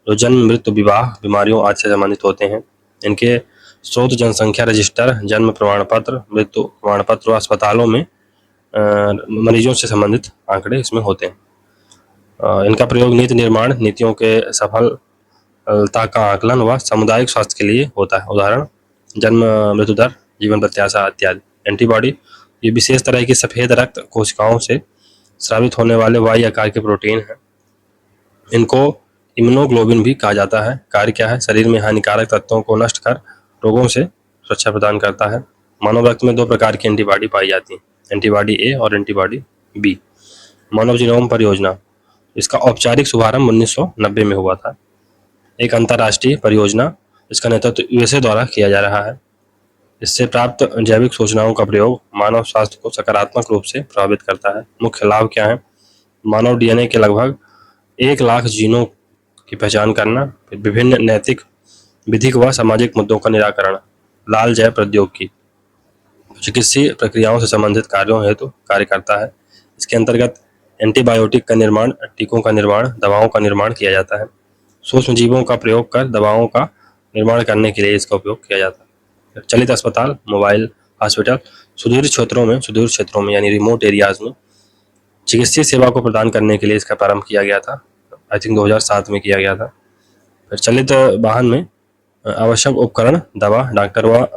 जो जन्म, मृत्यु, विवाह, बीमारियों आदि से संबंधित होते हैं। इनके स्रोत जनसंख्या रजिस्टर, जन्म प्रमाण पत्र, मृत्यु प्रमाण पत्र व अस्पतालों में मरीजों से संबंधित आंकड़े इसमें होते हैं। इनका प्रयोग नीति निर्माण, नीतियों के सफलता का आकलन व सामुदायिक स्वास्थ्य के लिए होता है। उदाहरण जन्म मृत्यु दर, जीवन प्रत्याशा इत्यादि। एंटीबॉडी, ये विशेष तरह की सफेद रक्त कोशिकाओं से स्रावित होने वाले वाई आकार के प्रोटीन हैं। इनको इम्यूनोग्लोबिन भी कहा जाता है। कार्य क्या है? शरीर में हानिकारक तत्वों को नष्ट कर रोगों से सुरक्षा प्रदान करता है। मानव रक्त में 2 प्रकार की एंटीबॉडी पाई जाती हैं, एंटीबॉडी A और एंटीबॉडी B। मानव जीनोम परियोजना, इसका औपचारिक शुभारंभ 1990 में हुआ था। एक अंतर्राष्ट्रीय परियोजना, इसका नेतृत्व USA द्वारा किया जा रहा है। इससे प्राप्त जैविक सूचनाओं का प्रयोग मानव स्वास्थ्य को सकारात्मक रूप से प्रभावित करता है। मुख्य लाभ क्या है? मानव DNA के लगभग 1 लाख जीनों की पहचान करना, फिर विभिन्न नैतिक, विधिक व सामाजिक मुद्दों का निराकरण। लाल जैव प्रौद्योगिकी, चिकित्सीय प्रक्रियाओं से संबंधित कार्यों हेतु कार्य करता है। इसके अंतर्गत एंटीबायोटिक का निर्माण, टीकों का निर्माण, दवाओं का निर्माण किया जाता है। सूक्ष्म जीवों का प्रयोग कर दवाओं का निर्माण करने के लिए इसका उपयोग किया जाता है। चलित अस्पताल, मोबाइल हॉस्पिटल सुदूर क्षेत्रों में यानी रिमोट एरियाज में चिकित्सीय सेवा को प्रदान करने के लिए इसका प्रारंभ किया गया था। आई थिंक 2007 में किया गया था। फिर चलित वाहन में आवश्यक उपकरण, दवा, डॉक्टर व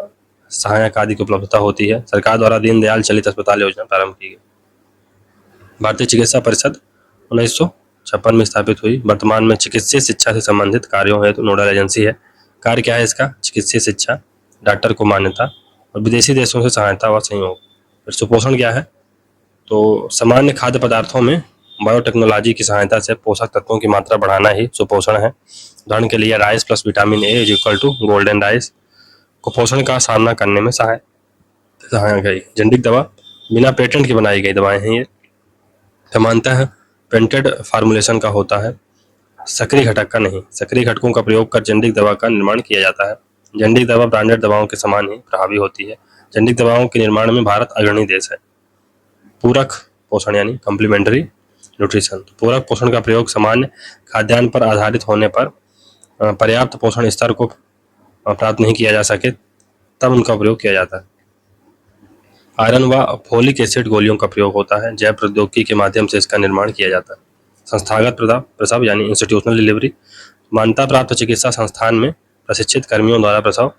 सहायक आदि की उपलब्धता होती है। सरकार द्वारा दीनदयाल चलित अस्पताल योजना प्रारंभ की गई। भारतीय चिकित्सा परिषद 1956 में स्थापित हुई। वर्तमान में चिकित्सीय शिक्षा से संबंधित कार्यों हेतु नोडल एजेंसी है। कार्य क्या है इसका? चिकित्सीय शिक्षा, डॉक्टर को मान्यता और विदेशी देशों से सहायता व सहयोग। फिर सुपोषण क्या है? तो सामान्य खाद्य पदार्थों में बायोटेक्नोलॉजी की सहायता से पोषक तत्वों की मात्रा बढ़ाना ही सुपोषण है। उदाहरण के लिए rice plus vitamin A is equal to golden rice. कुपोषण का सामना करने में सहायक है। जेनेरिक दवा बिना पेटेंट की बनाई गई दवाएं हैं ये। समानता है पेटेंटेड फार्मूलेशन का होता है, सक्रिय घटक का नहीं। सक्रिय घटकों का प्रयोग कर जेनेरिक दवा का निर्माण किया जाता है। जेनेरिक दवा ब्रांडेड दवाओं के समान ही प्रभावी होती है। जेनेरिक दवाओं के निर्माण में भारत अग्रणी देश है। पूरक पोषण यानी कॉम्प्लीमेंट्री न्यूट्रिशन। पूरक पोषण का प्रयोग सामान्य खाद्यान्न पर आधारित होने पर पर्याप्त पोषण स्तर को प्राप्त नहीं किया जा सके तब उनका प्रयोग किया जाता है। आयरन व फोलिक एसिड गोलियों का प्रयोग होता है। जैव प्रौद्योगिकी के माध्यम से इसका निर्माण किया जाता है। संस्थागत प्रसव यानी इंस्टीट्यूशनल डिलीवरी। मान्यता प्राप्त चिकित्सा संस्थान में प्रशिक्षित कर्मियों द्वारा प्रसव।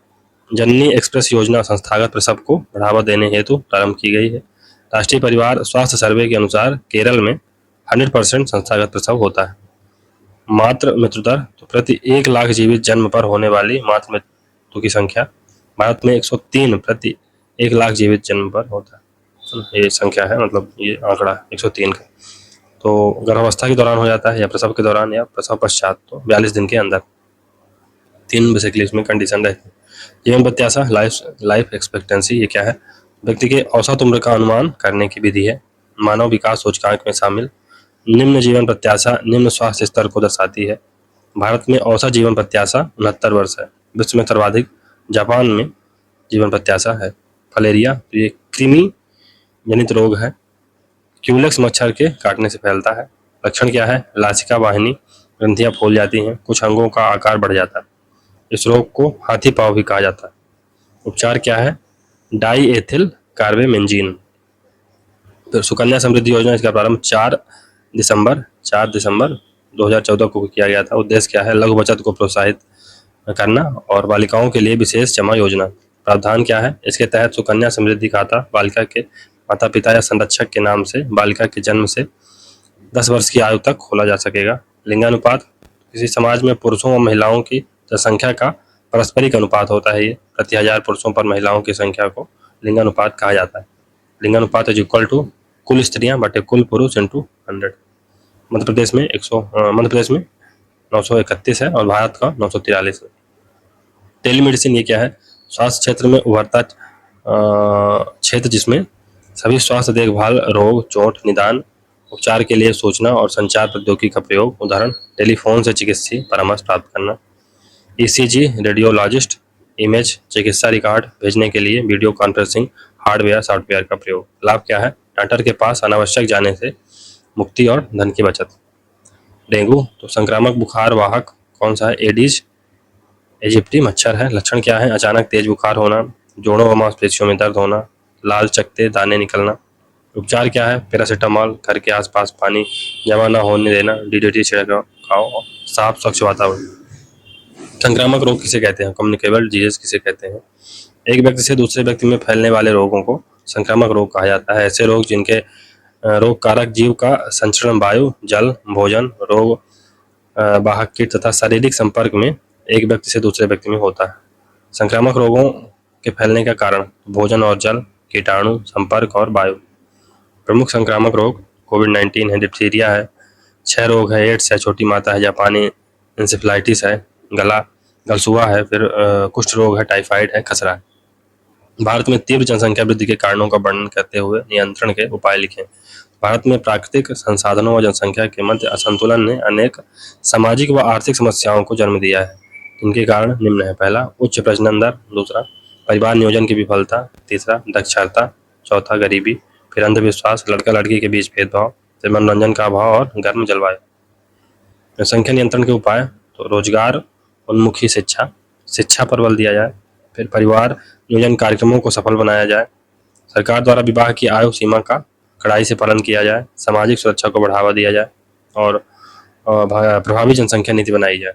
जननी एक्सप्रेस योजना संस्थागत प्रसव को बढ़ावा देने हेतु प्रारंभ की गई है। राष्ट्रीय परिवार स्वास्थ्य सर्वे के अनुसार केरल में 100% संस्थागत प्रसव होता है। मातृ मृत्यु दर, तो प्रति 1 लाख जीवित जन्म पर होने वाली मातृ मृत्यु की संख्या भारत में 103 प्रति 1 लाख जीवित जन्म पर होता है। ये संख्या है, मतलब ये आंकड़ा 103 का। तो गर्भावस्था के दौरान हो जाता है या प्रसव के दौरान या प्रसव पश्चात, तो 42 दिन के अंदर। 3 बेसिकली इसमें कंडीशन रहती है। जीवन प्रत्याशा लाइफ एक्सपेक्टेंसी, ये क्या है? व्यक्ति के औसत उम्र का अनुमान करने की विधि है। मानव विकास सूचकांक में शामिल। निम्न जीवन प्रत्याशा निम्न स्वास्थ्य स्तर को दर्शाती है। भारत में औसत जीवन प्रत्याशा 69 वर्ष है। विश्व में सर्वाधिक जापान में जीवन प्रत्याशा है। फलेरिया, तो ये कृमि जनित रोग है। क्यूलेक्स मच्छर के काटने से फैलता है। लक्षण क्या है? लासिका वाहिनी ग्रंथियां फूल जाती हैं। कुछ अंगों का आकार बढ़ जाता है। इस रोग को हाथी पांव भी कहा जाता है। उपचार क्या है? Diethylcarbamazine. तो सुकन्या समृद्धि योजना, इसका प्रारंभ 4 दिसंबर 2014 को किया गया था। उद्देश्य क्या है? लघु बचत को प्रोत्साहित करना और बालिकाओं के लिए विशेष जमा योजना। प्रावधान क्या है? इसके तहत सुकन्या समृद्धि खाता बालिका के माता पिता या संरक्षक के नाम से बालिका के जन्म से 10 वर्ष की आयु तक खोला जा सकेगा। लिंगानुपात, किसी समाज में पुरुषों और महिलाओं की जनसंख्या का पारस्परिक अनुपात होता है। ये प्रति 1000 पुरुषों पर महिलाओं की संख्या को लिंगानुपात कहा जाता है। लिंगानुपात इज इक्वल टू कुल स्त्रियां बटे कुल पुरुष इंटू 100। मध्य प्रदेश में 931 है और भारत का 943 है। टेलीमेडिसिन, ये क्या है? स्वास्थ्य क्षेत्र में उभरता क्षेत्र जिसमें सभी स्वास्थ्य देखभाल, रोग, चोट निदान, उपचार के लिए सूचना और संचार प्रौद्योगिकी का प्रयोग। उदाहरण, टेलीफोन से चिकित्सीय परामर्श प्राप्त करना। ईसीजी, रेडियोलॉजिस्ट, इमेज, चिकित्सा रिकॉर्ड भेजने के लिए वीडियो कॉन्फ्रेंसिंग हार्डवेयर सॉफ्टवेयर का प्रयोग। लाभ क्या है? डॉक्टर के पास अनावश्यक जाने से मुक्ति और धन की बचत। डेंगू, तो संक्रामक बुखार वाहक कौन सा है? एडिस इजिप्टी मच्छर है। लक्षण क्या है? अचानक तेज बुखार होना, जोड़ों व मांसपेशियों में दर्द होना, लाल चकते दाने निकलना। उपचार क्या है? पैरासीटामॉल, घर के आसपास पानी जमा न होने देना, डीडीटी छिड़काव, साफ स्वच्छ वातावरण। संक्रामक रोग किसे कहते हैं? कम्युनिकेबल डिजीज किसे कहते हैं? एक व्यक्ति से दूसरे व्यक्ति में फैलने वाले रोगों को संक्रामक रोग कहा जाता है। ऐसे रोग जिनके रोग कारक जीव का संचरण वायु, जल, भोजन, रोग वाहक कीट तथा शारीरिक संपर्क में एक व्यक्ति से दूसरे व्यक्ति में होता है। संक्रामक रोगों के फैलने का कारण भोजन और जल, कीटाणु, संपर्क और वायु। प्रमुख संक्रामक रोग कोविड-19 है, डिप्थीरिया है, 6 रोग है, एड्स है, छोटी माता है, जापानी इंसेफ्लाइटिस है, गलसुआ है, फिर कुष्ठ रोग है, टाइफाइड है, खसरा है। भारत में तीव्र जनसंख्या वृद्धि के कारणों का वर्णन करते हुए नियंत्रण के उपाय लिखें। भारत में प्राकृतिक संसाधनों व जनसंख्या के मध्य असंतुलन ने अनेक सामाजिक व आर्थिक समस्याओं को जन्म दिया है। इनके कारण निम्न है। पहला, उच्च प्रजनन दर। दूसरा, परिवार नियोजन की विफलता। तीसरा, साक्षरता। चौथा, गरीबी। फिर अंधविश्वास, लड़का लड़की के बीच भेदभाव। फिर मनोरंजन का अभाव और गर्म जलवायु। जनसंख्या नियंत्रण के उपाय, तो रोजगार उन्मुखी शिक्षा, शिक्षा पर बल दिया जाए। फिर परिवार नियोजन कार्यक्रमों को सफल बनाया जाए। सरकार द्वारा विवाह की आयु सीमा का कड़ाई से पालन किया जाए। सामाजिक सुरक्षा को बढ़ावा दिया जाए और प्रभावी जनसंख्या नीति बनाई जाए।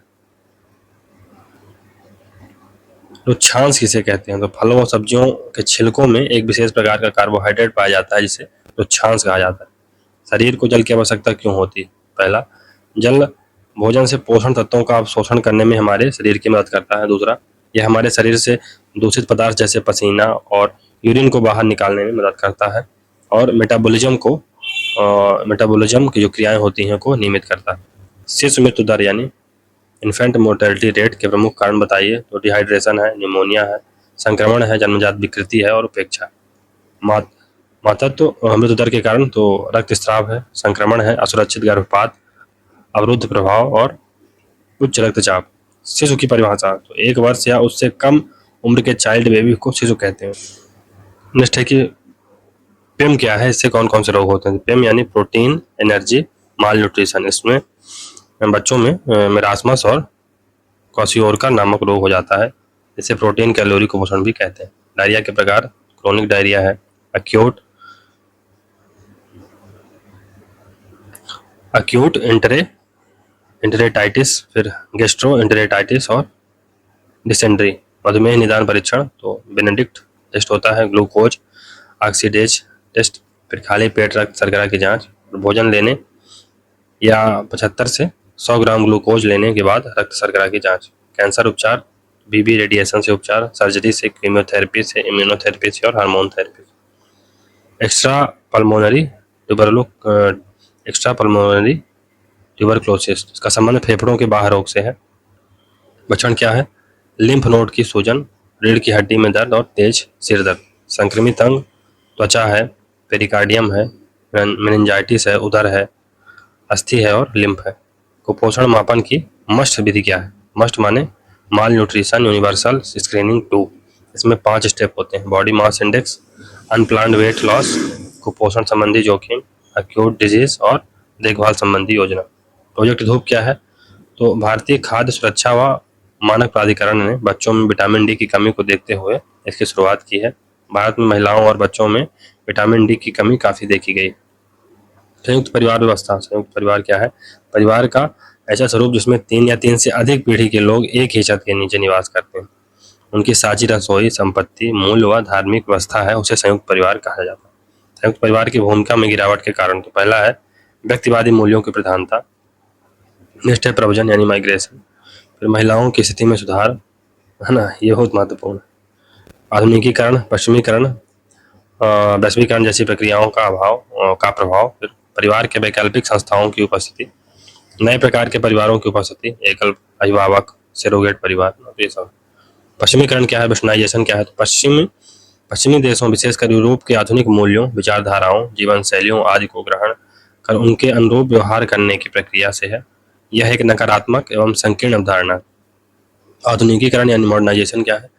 रुक्षांश किसे कहते हैं, तो फलों और सब्जियों के छिलकों में एक विशेष प्रकार का कार्बोहाइड्रेट पाया जाता है जिसे रुक्षांश कहा जाता है। शरीर को जल की आवश्यकता क्यों होती है? पहला, जल भोजन से पोषण तत्वों का अवशोषण करने में हमारे शरीर की मदद करता है। दूसरा, यह हमारे शरीर से दूषित पदार्थ जैसे पसीना और यूरिन को बाहर निकालने में मदद करता है और मेटाबॉलिज्म की जो क्रियाएं होती हैं को नियमित करता है। शिशु मृत्यु दर यानी इन्फेंट मोर्टेलिटी रेट के प्रमुख कारण बताइए, तो डिहाइड्रेशन है, निमोनिया है, संक्रमण है, जन्मजात विकृति है और उपेक्षा। मातृत्व मृत्यु दर के कारण तो रक्तस्राव है, संक्रमण है, असुरक्षित गर्भपात, अवरुद्ध प्रभाव और उच्च रक्तचाप। शिशु की परिभाषा, तो 1 वर्ष या उससे कम उम्र के चाइल्ड बेबी को शिशु कहते हैं। नेक्स्ट है कि पिम क्या है, इससे कौन कौन से रोग होते हैं। पिम यानी प्रोटीन एनर्जी माल न्यूट्रिशन, इसमें बच्चों में मेरास्मस और क्वाशियोरका नामक रोग हो जाता है। इसे प्रोटीन कैलोरी कुपोषण भी कहते हैं। डायरिया के प्रकार, क्रोनिक डायरिया है, अक्यूट एंटेराइटिस, फिर गैस्ट्रोएंटेराइटिस और डिसेंट्री। मधुमेह निदान परीक्षण, तो बेनेडिक्ट टेस्ट होता है, ग्लूकोज ऑक्सीडेज टेस्ट, फिर खाली पेट रक्त शर्करा की जांच, भोजन लेने या 75 से 100 ग्राम ग्लूकोज लेने के बाद रक्त शर्करा की जांच। कैंसर उपचार, बीबी रेडिएशन से उपचार, सर्जरी से, कीमोथेरेपी से, इम्यूनोथेरेपी से और hormone therapy. Extra pulmonary tuberculosis, इसका संबंध फेफड़ों के बाहर रोग से है। लक्षण क्या है? लिम्फ नोड की सूजन, रीढ़ की हड्डी में दर्द और तेज सिर दर्द। संक्रमित अंग, त्वचा है, पेरिकार्डियम है, मेनिंजाइटिस है, उदर है, अस्थि है और लिम्फ है। कुपोषण मापन की मस्ट विधि क्या है? मस्ट माने माल न्यूट्रिशन यूनिवर्सल स्क्रीनिंग 2। इसमें 5 स्टेप होते हैं। Body mass index, unplanned weight loss, कुपोषण संबंधी जोखिम, एक्यूट डिजीज और देखभाल संबंधी योजना। प्रोजेक्ट धूप क्या है? तो भारतीय खाद्य सुरक्षा व मानक प्राधिकरण ने बच्चों में विटामिन डी की कमी को देखते हुए इसकी शुरुआत की है। भारत में महिलाओं और बच्चों में विटामिन डी की कमी काफी देखी गई। संयुक्त परिवार व्यवस्था, संयुक्त परिवार क्या है? परिवार का ऐसा स्वरूप जिसमें 3 या 3 से अधिक पीढ़ी के लोग एक ही छत के नीचे निवास करते हैं। उनकी साझी रसोई, संपत्ति, मूल्य व धार्मिक व्यवस्था है, उसे संयुक्त परिवार कहा जाता है। संयुक्त परिवार की भूमिका में गिरावट के कारण, तो पहला है व्यक्तिवादी मूल्यों की प्रधानता, नेक्स्ट है प्रवचन यानी माइग्रेशन, फिर महिलाओं की स्थिति में सुधार, है ना, ये बहुत महत्वपूर्ण है। आधुनिकीकरण, पश्चिमीकरण, वैश्वीकरण जैसी प्रक्रियाओं का प्रभाव, फिर परिवार के वैकल्पिक संस्थाओं की उपस्थिति, नए प्रकार के परिवारों की उपस्थिति, एकल अभिभावक, सेरोगेट परिवार, ये सब। पश्चिमीकरण क्या है? वेस्टर्नाइजेशन क्या है? तो पश्चिमी देशों, विशेषकर यूरोप के आधुनिक मूल्यों, विचारधाराओं, जीवन शैलियों आदि को ग्रहण कर उनके अनुरूप व्यवहार करने की प्रक्रिया से है। यह एक नकारात्मक एवं संकीर्ण अवधारणा। आधुनिकीकरण यानी मॉडर्नाइजेशन क्या है?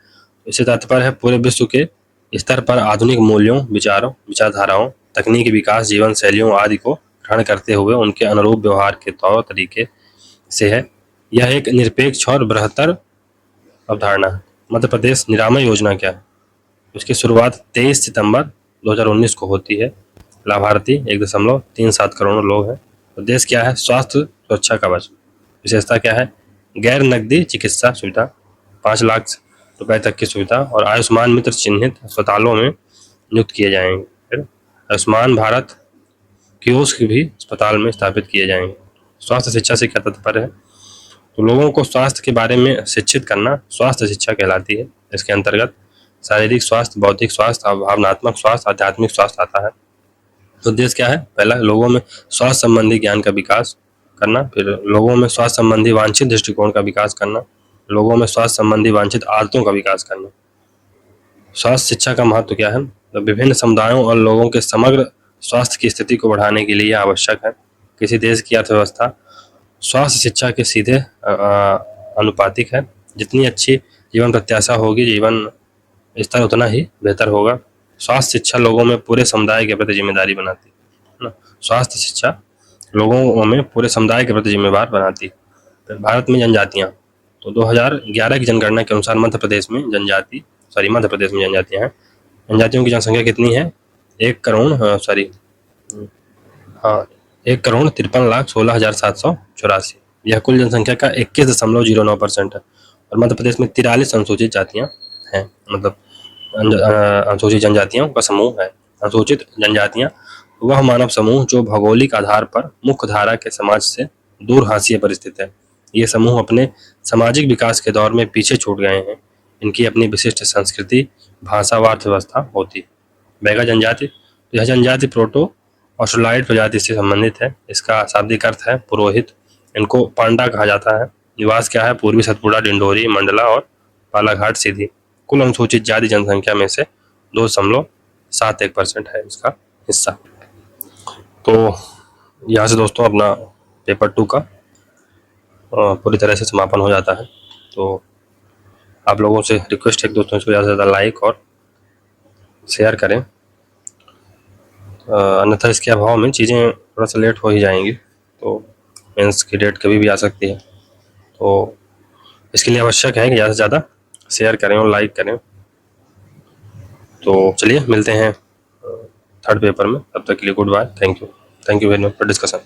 इससे तात्पर्य है पूरे विश्व के स्तर पर आधुनिक मूल्यों, विचारधाराओं, तकनीकी विकास, जीवन शैलियों आदि को ग्रहण करते हुए उनके अनुरूप व्यवहार के तौर तरीके से है। यह एक निरपेक्ष और बृहत्तर अवधारणा है। मध्य प्रदेश निरामय योजना क्या है? उसकी शुरुआत 23 सितंबर 2019 को होती है। लाभार्थी 1.37 करोड़ लोग हैं। उद्देश्य क्या है? स्वास्थ्य सुरक्षा कवच। विशेषता क्या है? गैर नकदी चिकित्सा सुविधा, 5 लाख रुपए तक की सुविधा और आयुष्मान मित्र चिन्हित अस्पतालों में नियुक्त किए जाएंगे। फिर आयुष्मान भारत कियोस्क भी अस्पताल में स्थापित किए जाएंगे। स्वास्थ्य शिक्षा से क्या तात्पर्य है? तो लोगों को स्वास्थ्य के बारे में शिक्षित करना स्वास्थ्य शिक्षा कहलाती है। इसके अंतर्गत शारीरिक स्वास्थ्य, बौद्धिक स्वास्थ्य, भावनात्मक स्वास्थ्य, आध्यात्मिक स्वास्थ्य आता है। तो उद्देश्य क्या है? पहला, लोगों में स्वास्थ्य संबंधी ज्ञान का विकास करना, फिर लोगों में स्वास्थ्य संबंधी वांछित दृष्टिकोण का विकास करना, लोगों में स्वास्थ्य संबंधी वांछित आदतों का विकास करना। स्वास्थ्य शिक्षा का महत्व क्या है? तो विभिन्न समुदायों और लोगों के समग्र स्वास्थ्य की स्थिति को बढ़ाने के लिए आवश्यक है। किसी देश की अर्थव्यवस्था स्वास्थ्य शिक्षा के सीधे अनुपातिक है। जितनी अच्छी जीवन प्रत्याशा होगी, जीवन स्तर उतना ही बेहतर होगा। स्वास्थ्य शिक्षा लोगों में पूरे समुदाय के प्रति जिम्मेदारी बनाती है। ना। स्वास्थ्य शिक्षा लोगों में पूरे समुदाय के प्रति जिम्मेवार बनाती। फिर भारत में जनजातियाँ, तो 2011 की जनगणना के अनुसार मध्य प्रदेश में जनजातियाँ हैं। जनजातियों की जनसंख्या कितनी है? 1,53,16,784। यह कुल जनसंख्या का 21.09% है। और मध्य प्रदेश में 43 अनुसूचित जातियाँ हैं, मतलब अनुसूचित जनजातियों का समूह है। अनुसूचित जनजातियाँ वह मानव समूह जो भौगोलिक आधार पर मुख्य धारा के समाज से दूर हाशिए पर स्थित है। ये समूह अपने सामाजिक विकास के दौर में पीछे छूट गए हैं। इनकी अपनी विशिष्ट संस्कृति, भाषा व अर्थव्यवस्था होती है। बैगा जनजाति, यह जनजाति प्रोटो ऑस्ट्रेलॉइड प्रजाति से संबंधित है। इसका शाब्दिक अर्थ है पुरोहित। इनको पांडा कहा जाता है। निवास क्या है? पूर्वी सतपुड़ा, डिंडोरी, मंडला और बालाघाट सीधी। कुल अनुसूचित जाति जनसंख्या में से 2.71% है इसका हिस्सा। तो यहाँ से दोस्तों अपना पेपर 2 का पूरी तरह से समापन हो जाता है। तो आप लोगों से रिक्वेस्ट है कि दोस्तों इसको ज़्यादा से ज़्यादा लाइक और शेयर करें, अन्यथा इसके अभाव में चीज़ें थोड़ा सा लेट हो ही जाएंगी। तो मेंस की डेट कभी भी आ सकती है। तो इसके लिए आवश्यक है कि ज़्यादा से ज़्यादा शेयर करें और लाइक करें। तो चलिए मिलते हैं थर्ड पेपर में, तब तक के लिए goodbye. Thank you very much for discussion.